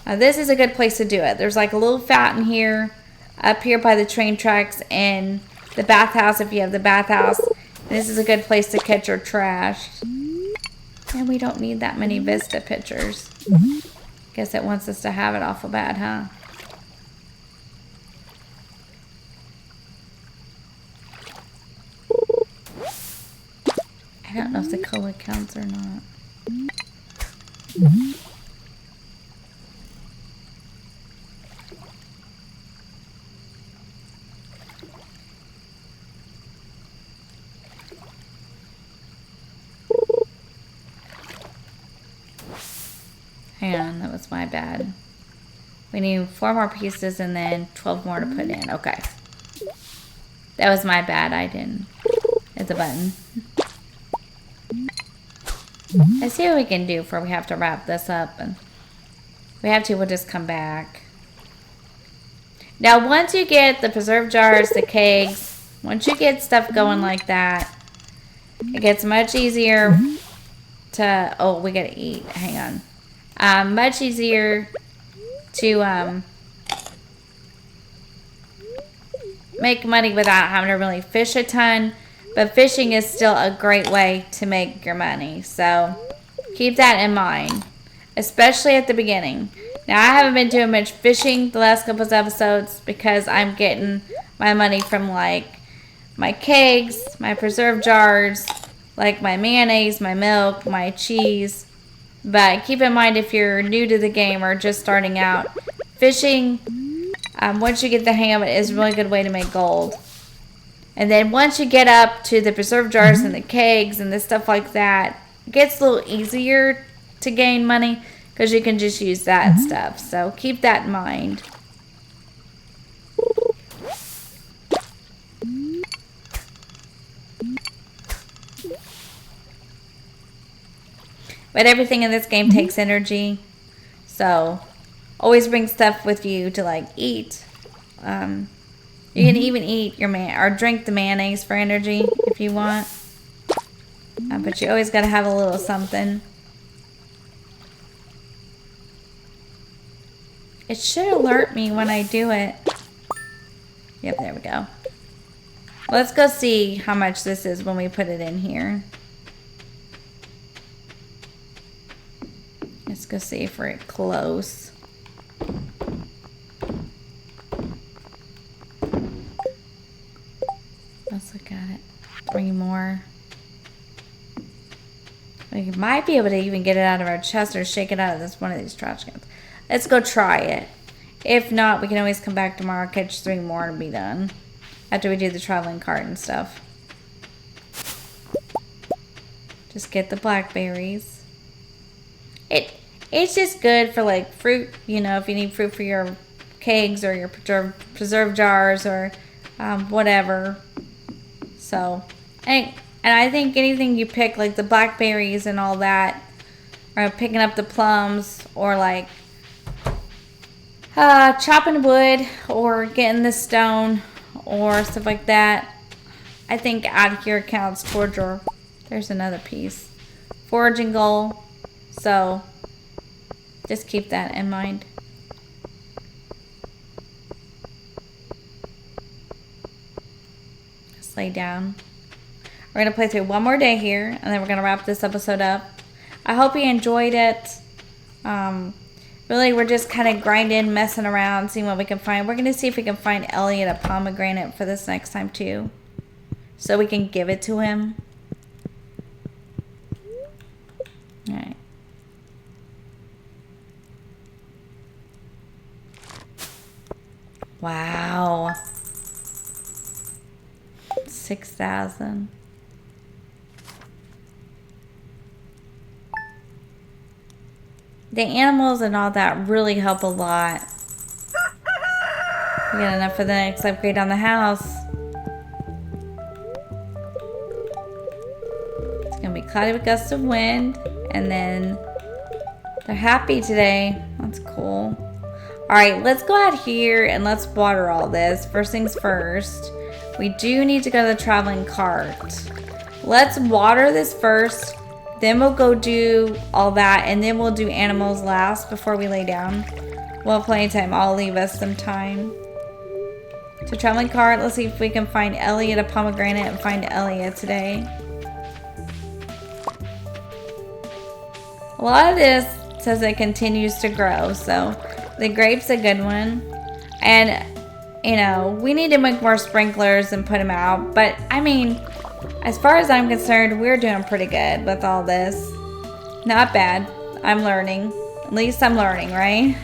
Now this is a good place to do it. There's like a little fountain here, up here by the train tracks, and the bathhouse if you have the bathhouse. This is a good place to catch your trash. And we don't need that many Vista pictures. Guess it wants us to have it awful bad, huh? I don't know if the cola counts or not. Hang on, that was my bad. We need 4 more pieces and then 12 more to put in. Okay. That was my bad. I didn't hit the button. Let's see what we can do before we have to wrap this up. And if we have to, we'll just come back. Now, once you get the preserve jars, the kegs, once you get stuff going like that, it gets much easier to... Oh, we gotta eat. Hang on. Much easier to make money without having to really fish a ton. But fishing is still a great way to make your money. So keep that in mind, especially at the beginning. Now, I haven't been doing much fishing the last couple of episodes because I'm getting my money from like my kegs, my preserve jars, like my mayonnaise, my milk, my cheese. But keep in mind, if you're new to the game or just starting out, fishing, once you get the hang of it, is a really good way to make gold. And then once you get up to the preserve jars and the kegs and the stuff like that, it gets a little easier to gain money because you can just use that stuff. So keep that in mind. But everything in this game takes energy. So, always bring stuff with you to, like, eat. You can even eat your or drink the mayonnaise for energy if you want. But you always got to have a little something. It should alert me when I do it. Yep, there we go. Let's go see how much this is when we put it in here. Let's go see if we're close. Let's look at it. 3 more. We might be able to even get it out of our chest or shake it out of this one of these trash cans. Let's go try it. If not, we can always come back tomorrow, catch 3 more, and be done. After we do the traveling cart and stuff. Just get the blackberries. It's just good for, like, fruit. You know, if you need fruit for your kegs or your preserve jars or whatever. So, and I think anything you pick, like the blackberries and all that, or picking up the plums, or like chopping wood, or getting the stone, or stuff like that, I think out here counts towards your, there's another piece, foraging goal. So, just keep that in mind. Just lay down. We're going to play through one more day here, and then we're going to wrap this episode up. I hope you enjoyed it. Really, we're just kind of grinding, messing around, seeing what we can find. We're going to see if we can find Elliot a pomegranate for this next time, too. So we can give it to him. Alright. Wow. 6,000. The animals and all that really help a lot. We got enough for the next upgrade on the house. It's gonna be cloudy with gusts of wind, and then they're happy today. That's cool. Alright, let's go out here and let's water all this. First things first, we do need to go to the traveling cart. Let's water this first. Then we'll go do all that, and then we'll do animals last before we lay down. We'll have plenty of time. I'll leave us some time. So traveling cart, let's see if we can find Elliot a pomegranate and find Elliot today. A lot of this says it continues to grow, so the grape's a good one. And, you know, we need to make more sprinklers and put them out. But, I mean, as far as I'm concerned, we're doing pretty good with all this. Not bad. I'm learning. At least I'm learning, right?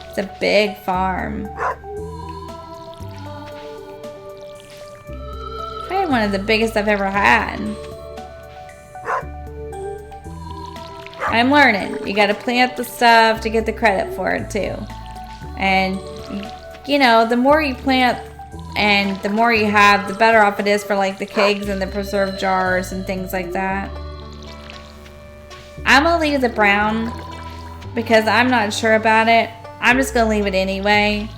It's a big farm. Probably one of the biggest I've ever had. I'm learning. You gotta plant the stuff to get the credit for it too. And, you know, the more you plant and the more you have, the better off it is for like the kegs and the preserve jars and things like that. I'm gonna leave the brown because I'm not sure about it. I'm just gonna leave it anyway,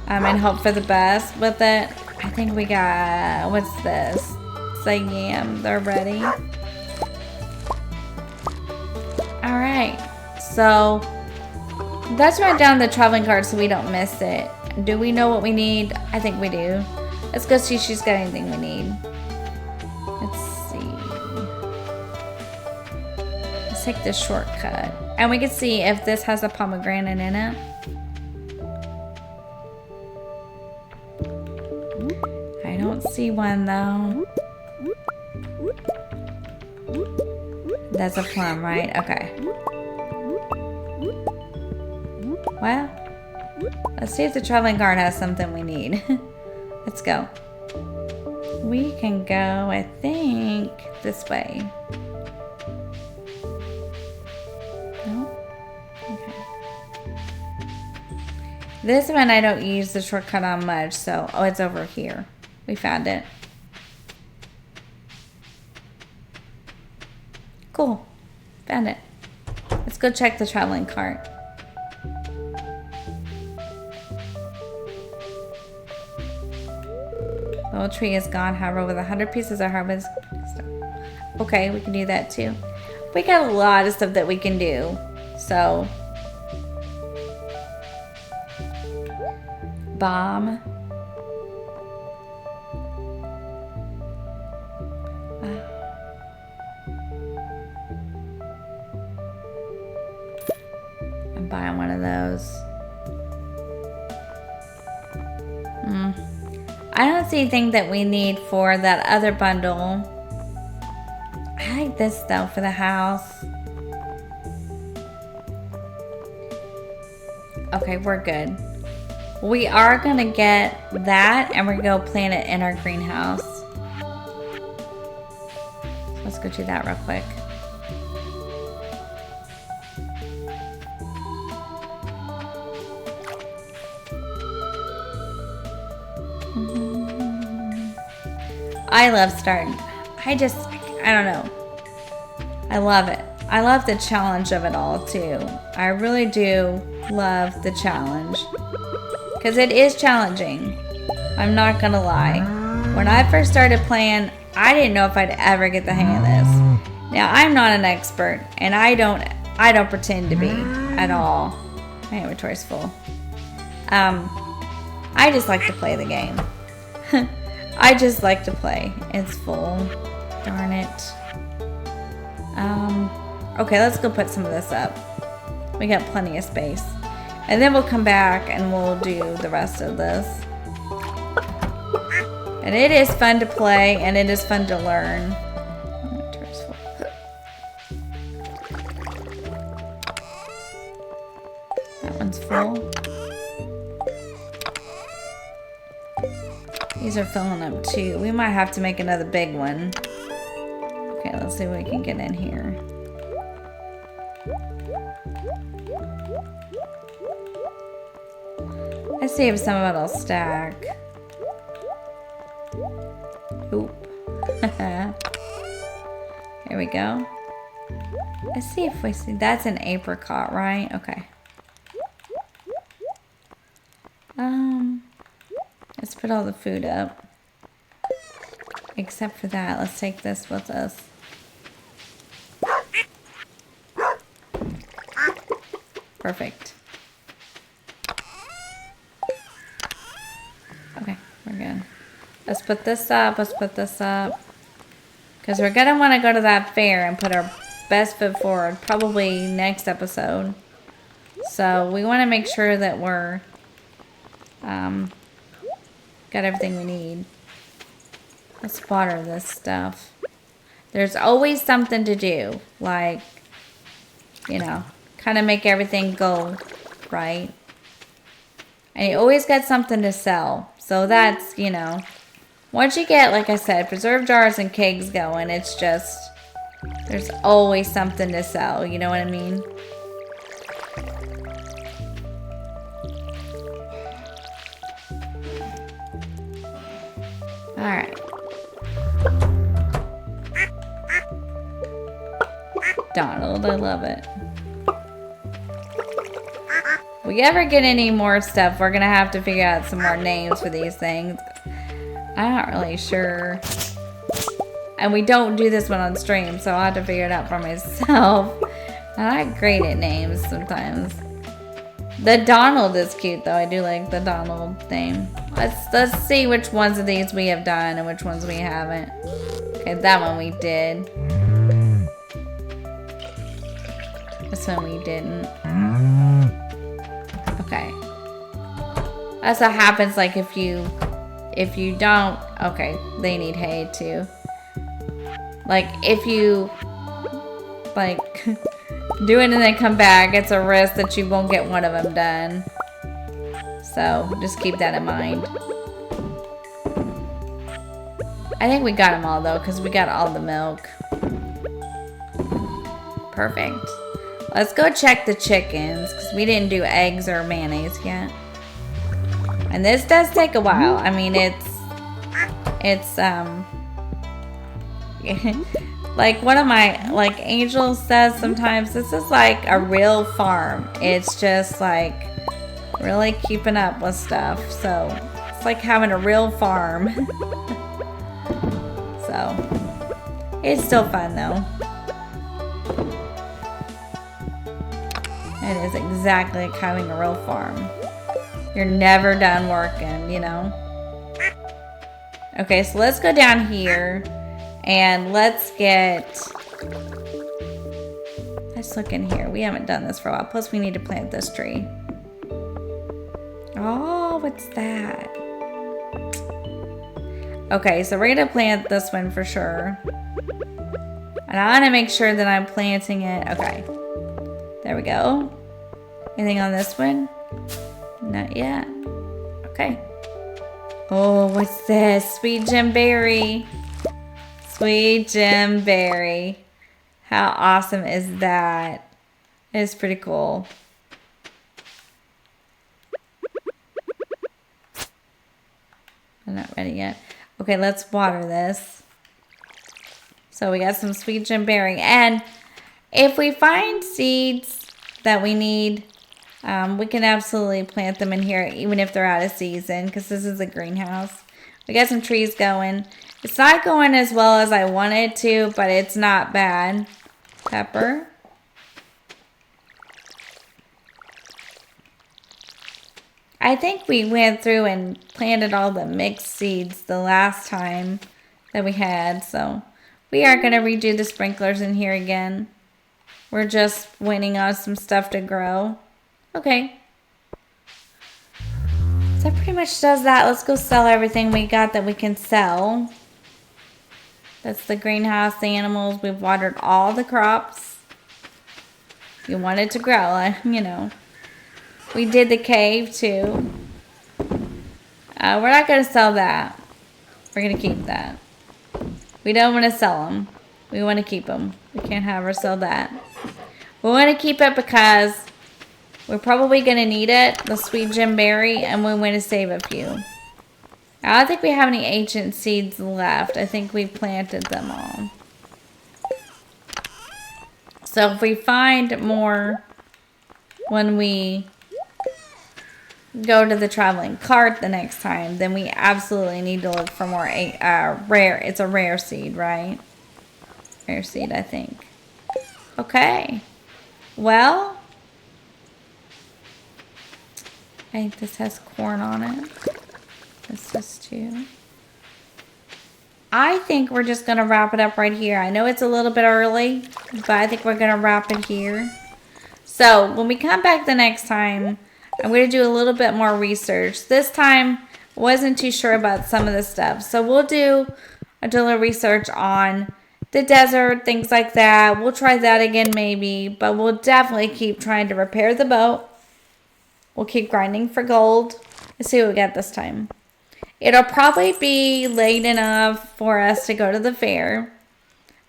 and hope for the best with it. I think we got, what's this? It's a yam. They're ready. All right, so let's write down the traveling card so we don't miss it. Do we know what we need? I think we do. Let's go see if she's got anything we need. Let's see. Let's take this shortcut. And we can see if this has a pomegranate in it. I don't see one though. That's a plum, right? Okay. Well, let's see if the traveling cart has something we need. Let's go. We can go, I think, this way. No? Okay. This one I don't use the shortcut on much, so, oh, it's over here. We found it. Cool. Found it. Let's go check the traveling cart. The whole tree is gone, however, with 100 pieces of harvest. Okay, we can do that too. We got a lot of stuff that we can do. So, bomb. I'm buying one of those. I don't see anything that we need for that other bundle. I like this though for the house. Okay, we're good. We are gonna get that and we're gonna go plant it in our greenhouse. So let's go do that real quick. I love starting. I don't know. I love it. I love the challenge of it all too. I really do love the challenge. Because it is challenging. I'm not gonna lie. When I first started playing, I didn't know if I'd ever get the hang of this. Now, I'm not an expert, and I don't pretend to be at all. My inventory's full. I just like to play the game. I just like to play. It's full. Darn it. Okay, let's go put some of this up. We got plenty of space. And then we'll come back and we'll do the rest of this. And it is fun to play and it is fun to learn. That one's full. These are filling up too. We might have to make another big one. Okay, let's see what we can get in here. Let's see if some of it'll stack. Oop. Here we go. Let's see if we see. That's an apricot, right? Okay. Let's put all the food up. Except for that, let's take this with us. Perfect. Okay, we're good. Let's put this up, let's put this up. Because we're going to want to go to that fair and put our best foot forward. Probably next episode. So we want to make sure that we're got everything we need. Let's water this stuff. There's always something to do. Like, you know, kind of make everything go right. And you always got something to sell. So that's, you know, once you get, like I said, preserve jars and kegs going, it's just, there's always something to sell. You know what I mean? Alright. Donald, I love it. If we ever get any more stuff, we're gonna have to figure out some more names for these things. I'm not really sure. And we don't do this one on stream, so I'll have to figure it out for myself. I'm not great at names sometimes. The Donald is cute though. I do like the Donald name. Let's see which ones of these we have done and which ones we haven't. Okay, that one we did. This one we didn't. Okay. That's what happens like if you don't, okay, they need hay too. Like if you like do it and then come back, it's a risk that you won't get one of them done. So just keep that in mind. I think we got them all though, because we got all the milk. Perfect. Let's go check the chickens, because we didn't do eggs or mayonnaise yet. And this does take a while. I mean, Like one of my, like Angel says sometimes, this is like a real farm. It's just like really keeping up with stuff. So it's like having a real farm. So it's still fun though. It is exactly like having a real farm. You're never done working, you know? Okay, so let's go down here and let's look in here. We haven't done this for a while. Plus we need to plant this tree. Oh, what's that? Okay, so we're gonna plant this one for sure. And I wanna make sure that I'm planting it. Okay, there we go. Anything on this one? Not yet. Okay. Oh, what's this? Sweet gemberry. Sweet gemberry. How awesome is that? It's pretty cool. I'm not ready yet. Okay, let's water this. So we got some sweet gemberry. And if we find seeds that we need, we can absolutely plant them in here even if they're out of season because this is a greenhouse. We got some trees going. It's not going as well as I wanted to, but it's not bad. Pepper. I think we went through and planted all the mixed seeds the last time that we had, so we are going to redo the sprinklers in here again. We're just waiting on some stuff to grow. Okay. So that pretty much does that. Let's go sell everything we got that we can sell. That's the greenhouse, the animals. We've watered all the crops. You want it to grow, you know. We did the cave too. We're not going to sell that. We're going to keep that. We don't want to sell them. We want to keep them. We can't have or sell that. We want to keep it because we're probably going to need it, the sweet gemberry, and we want to save a few. I don't think we have any ancient seeds left. I think we planted them all. So if we find more when we go to the traveling cart the next time, then we absolutely need to look for more rare. It's a rare seed, right? Rare seed, I think. Okay. Well, I think this has corn on it. This does too. I think we're just going to wrap it up right here. I know it's a little bit early, but I think we're going to wrap it here. So when we come back the next time, I'm going to do a little bit more research. This time, I wasn't too sure about some of the stuff. So we'll do a little research on the desert, things like that. We'll try that again maybe, but we'll definitely keep trying to repair the boat. We'll keep grinding for gold. Let's see what we get this time. It'll probably be late enough for us to go to the fair.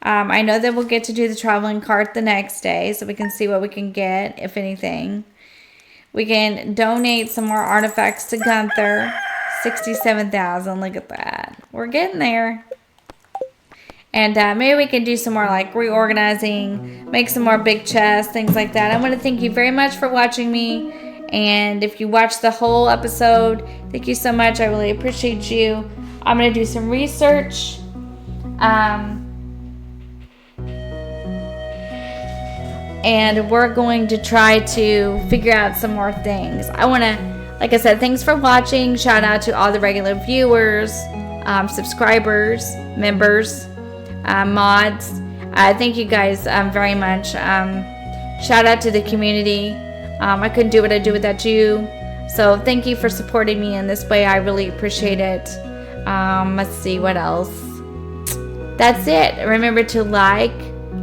I know that we'll get to do the traveling cart the next day, so we can see what we can get, if anything. We can donate some more artifacts to Gunther. 67,000, look at that. We're getting there. And maybe we can do some more like reorganizing, make some more big chests, things like that. I want to thank you very much for watching me. And if you watched the whole episode, thank you so much. I really appreciate you. I'm going to do some research. And we're going to try to figure out some more things. I want to, like I said, thanks for watching. Shout out to all the regular viewers, subscribers, members, mods. Thank you guys very much. Shout out to the community. I couldn't do what I do without you. So thank you for supporting me in this way. I really appreciate it. Let's see what else. That's it. Remember to like,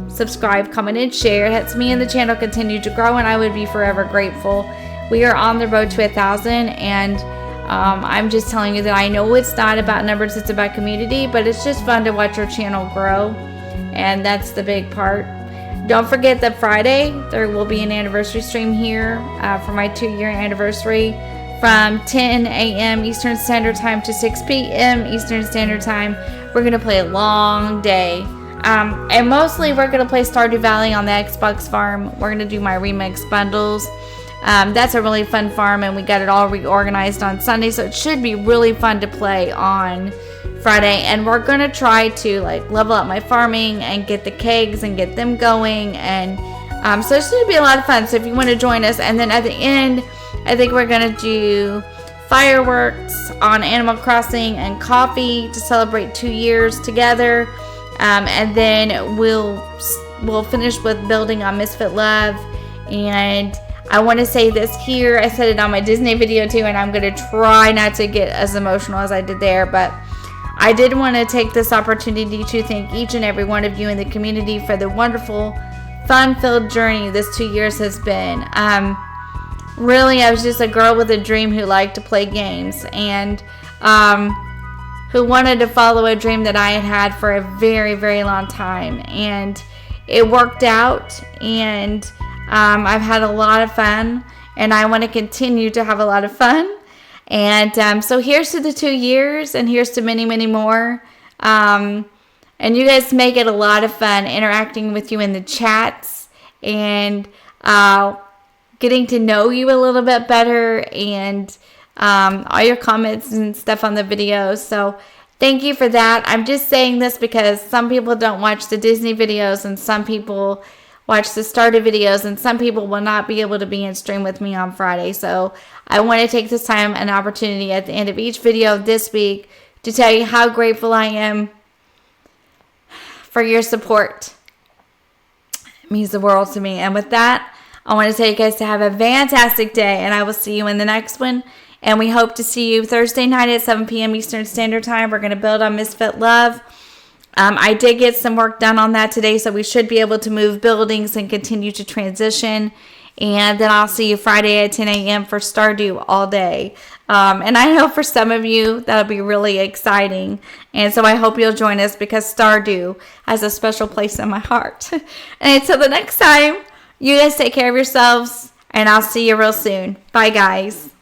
subscribe, comment, and share. It helps me and the channel continue to grow, and I would be forever grateful. We are on the road to 1,000, and I'm just telling you that I know it's not about numbers, it's about community, but it's just fun to watch our channel grow, and that's the big part. Don't forget that Friday there will be an anniversary stream here for my 2-year anniversary from 10 a.m. Eastern Standard Time to 6 p.m. Eastern Standard Time. We're going to play a long day And mostly we're going to play Stardew Valley on the Xbox farm. We're going to do my remix bundles. That's a really fun farm, and we got it all reorganized on Sunday, so it should be really fun to play on Friday. And we're going to try to like level up my farming and get the kegs and get them going. And so it should be a lot of fun. So if you want to join us, and then at the end, I think we're going to do fireworks on Animal Crossing and coffee to celebrate 2 years together. And then we'll finish with building on Misfit Love. And I want to say this here. I said it on my Disney video too, and I'm going to try not to get as emotional as I did there. But I did want to take this opportunity to thank each and every one of you in the community for the wonderful, fun-filled journey this 2 years has been. Really, I was just a girl with a dream who liked to play games, and who wanted to follow a dream that I had had for a very, very long time. And it worked out, and I've had a lot of fun, and I want to continue to have a lot of fun. And so here's to the 2 years, and here's to many, many more. And you guys make it a lot of fun interacting with you in the chats, and getting to know you a little bit better, and all your comments and stuff on the videos. So thank you for that. I'm just saying this because some people don't watch the Disney videos, and some people watch the Stardew videos, and some people will not be able to be in stream with me on Friday. So I want to take this time and opportunity at the end of each video this week to tell you how grateful I am for your support. It means the world to me. And with that, I want to tell you guys to have a fantastic day, and I will see you in the next one. And we hope to see you Thursday night at 7 p.m. Eastern Standard Time. We're going to build on Misfit Love. I did get some work done on that today, so we should be able to move buildings and continue to transition. And then I'll see you Friday at 10 a.m. for Stardew all day. And I know for some of you, that'll be really exciting. And so I hope you'll join us, because Stardew has a special place in my heart. And until the next time, you guys take care of yourselves, and I'll see you real soon. Bye, guys.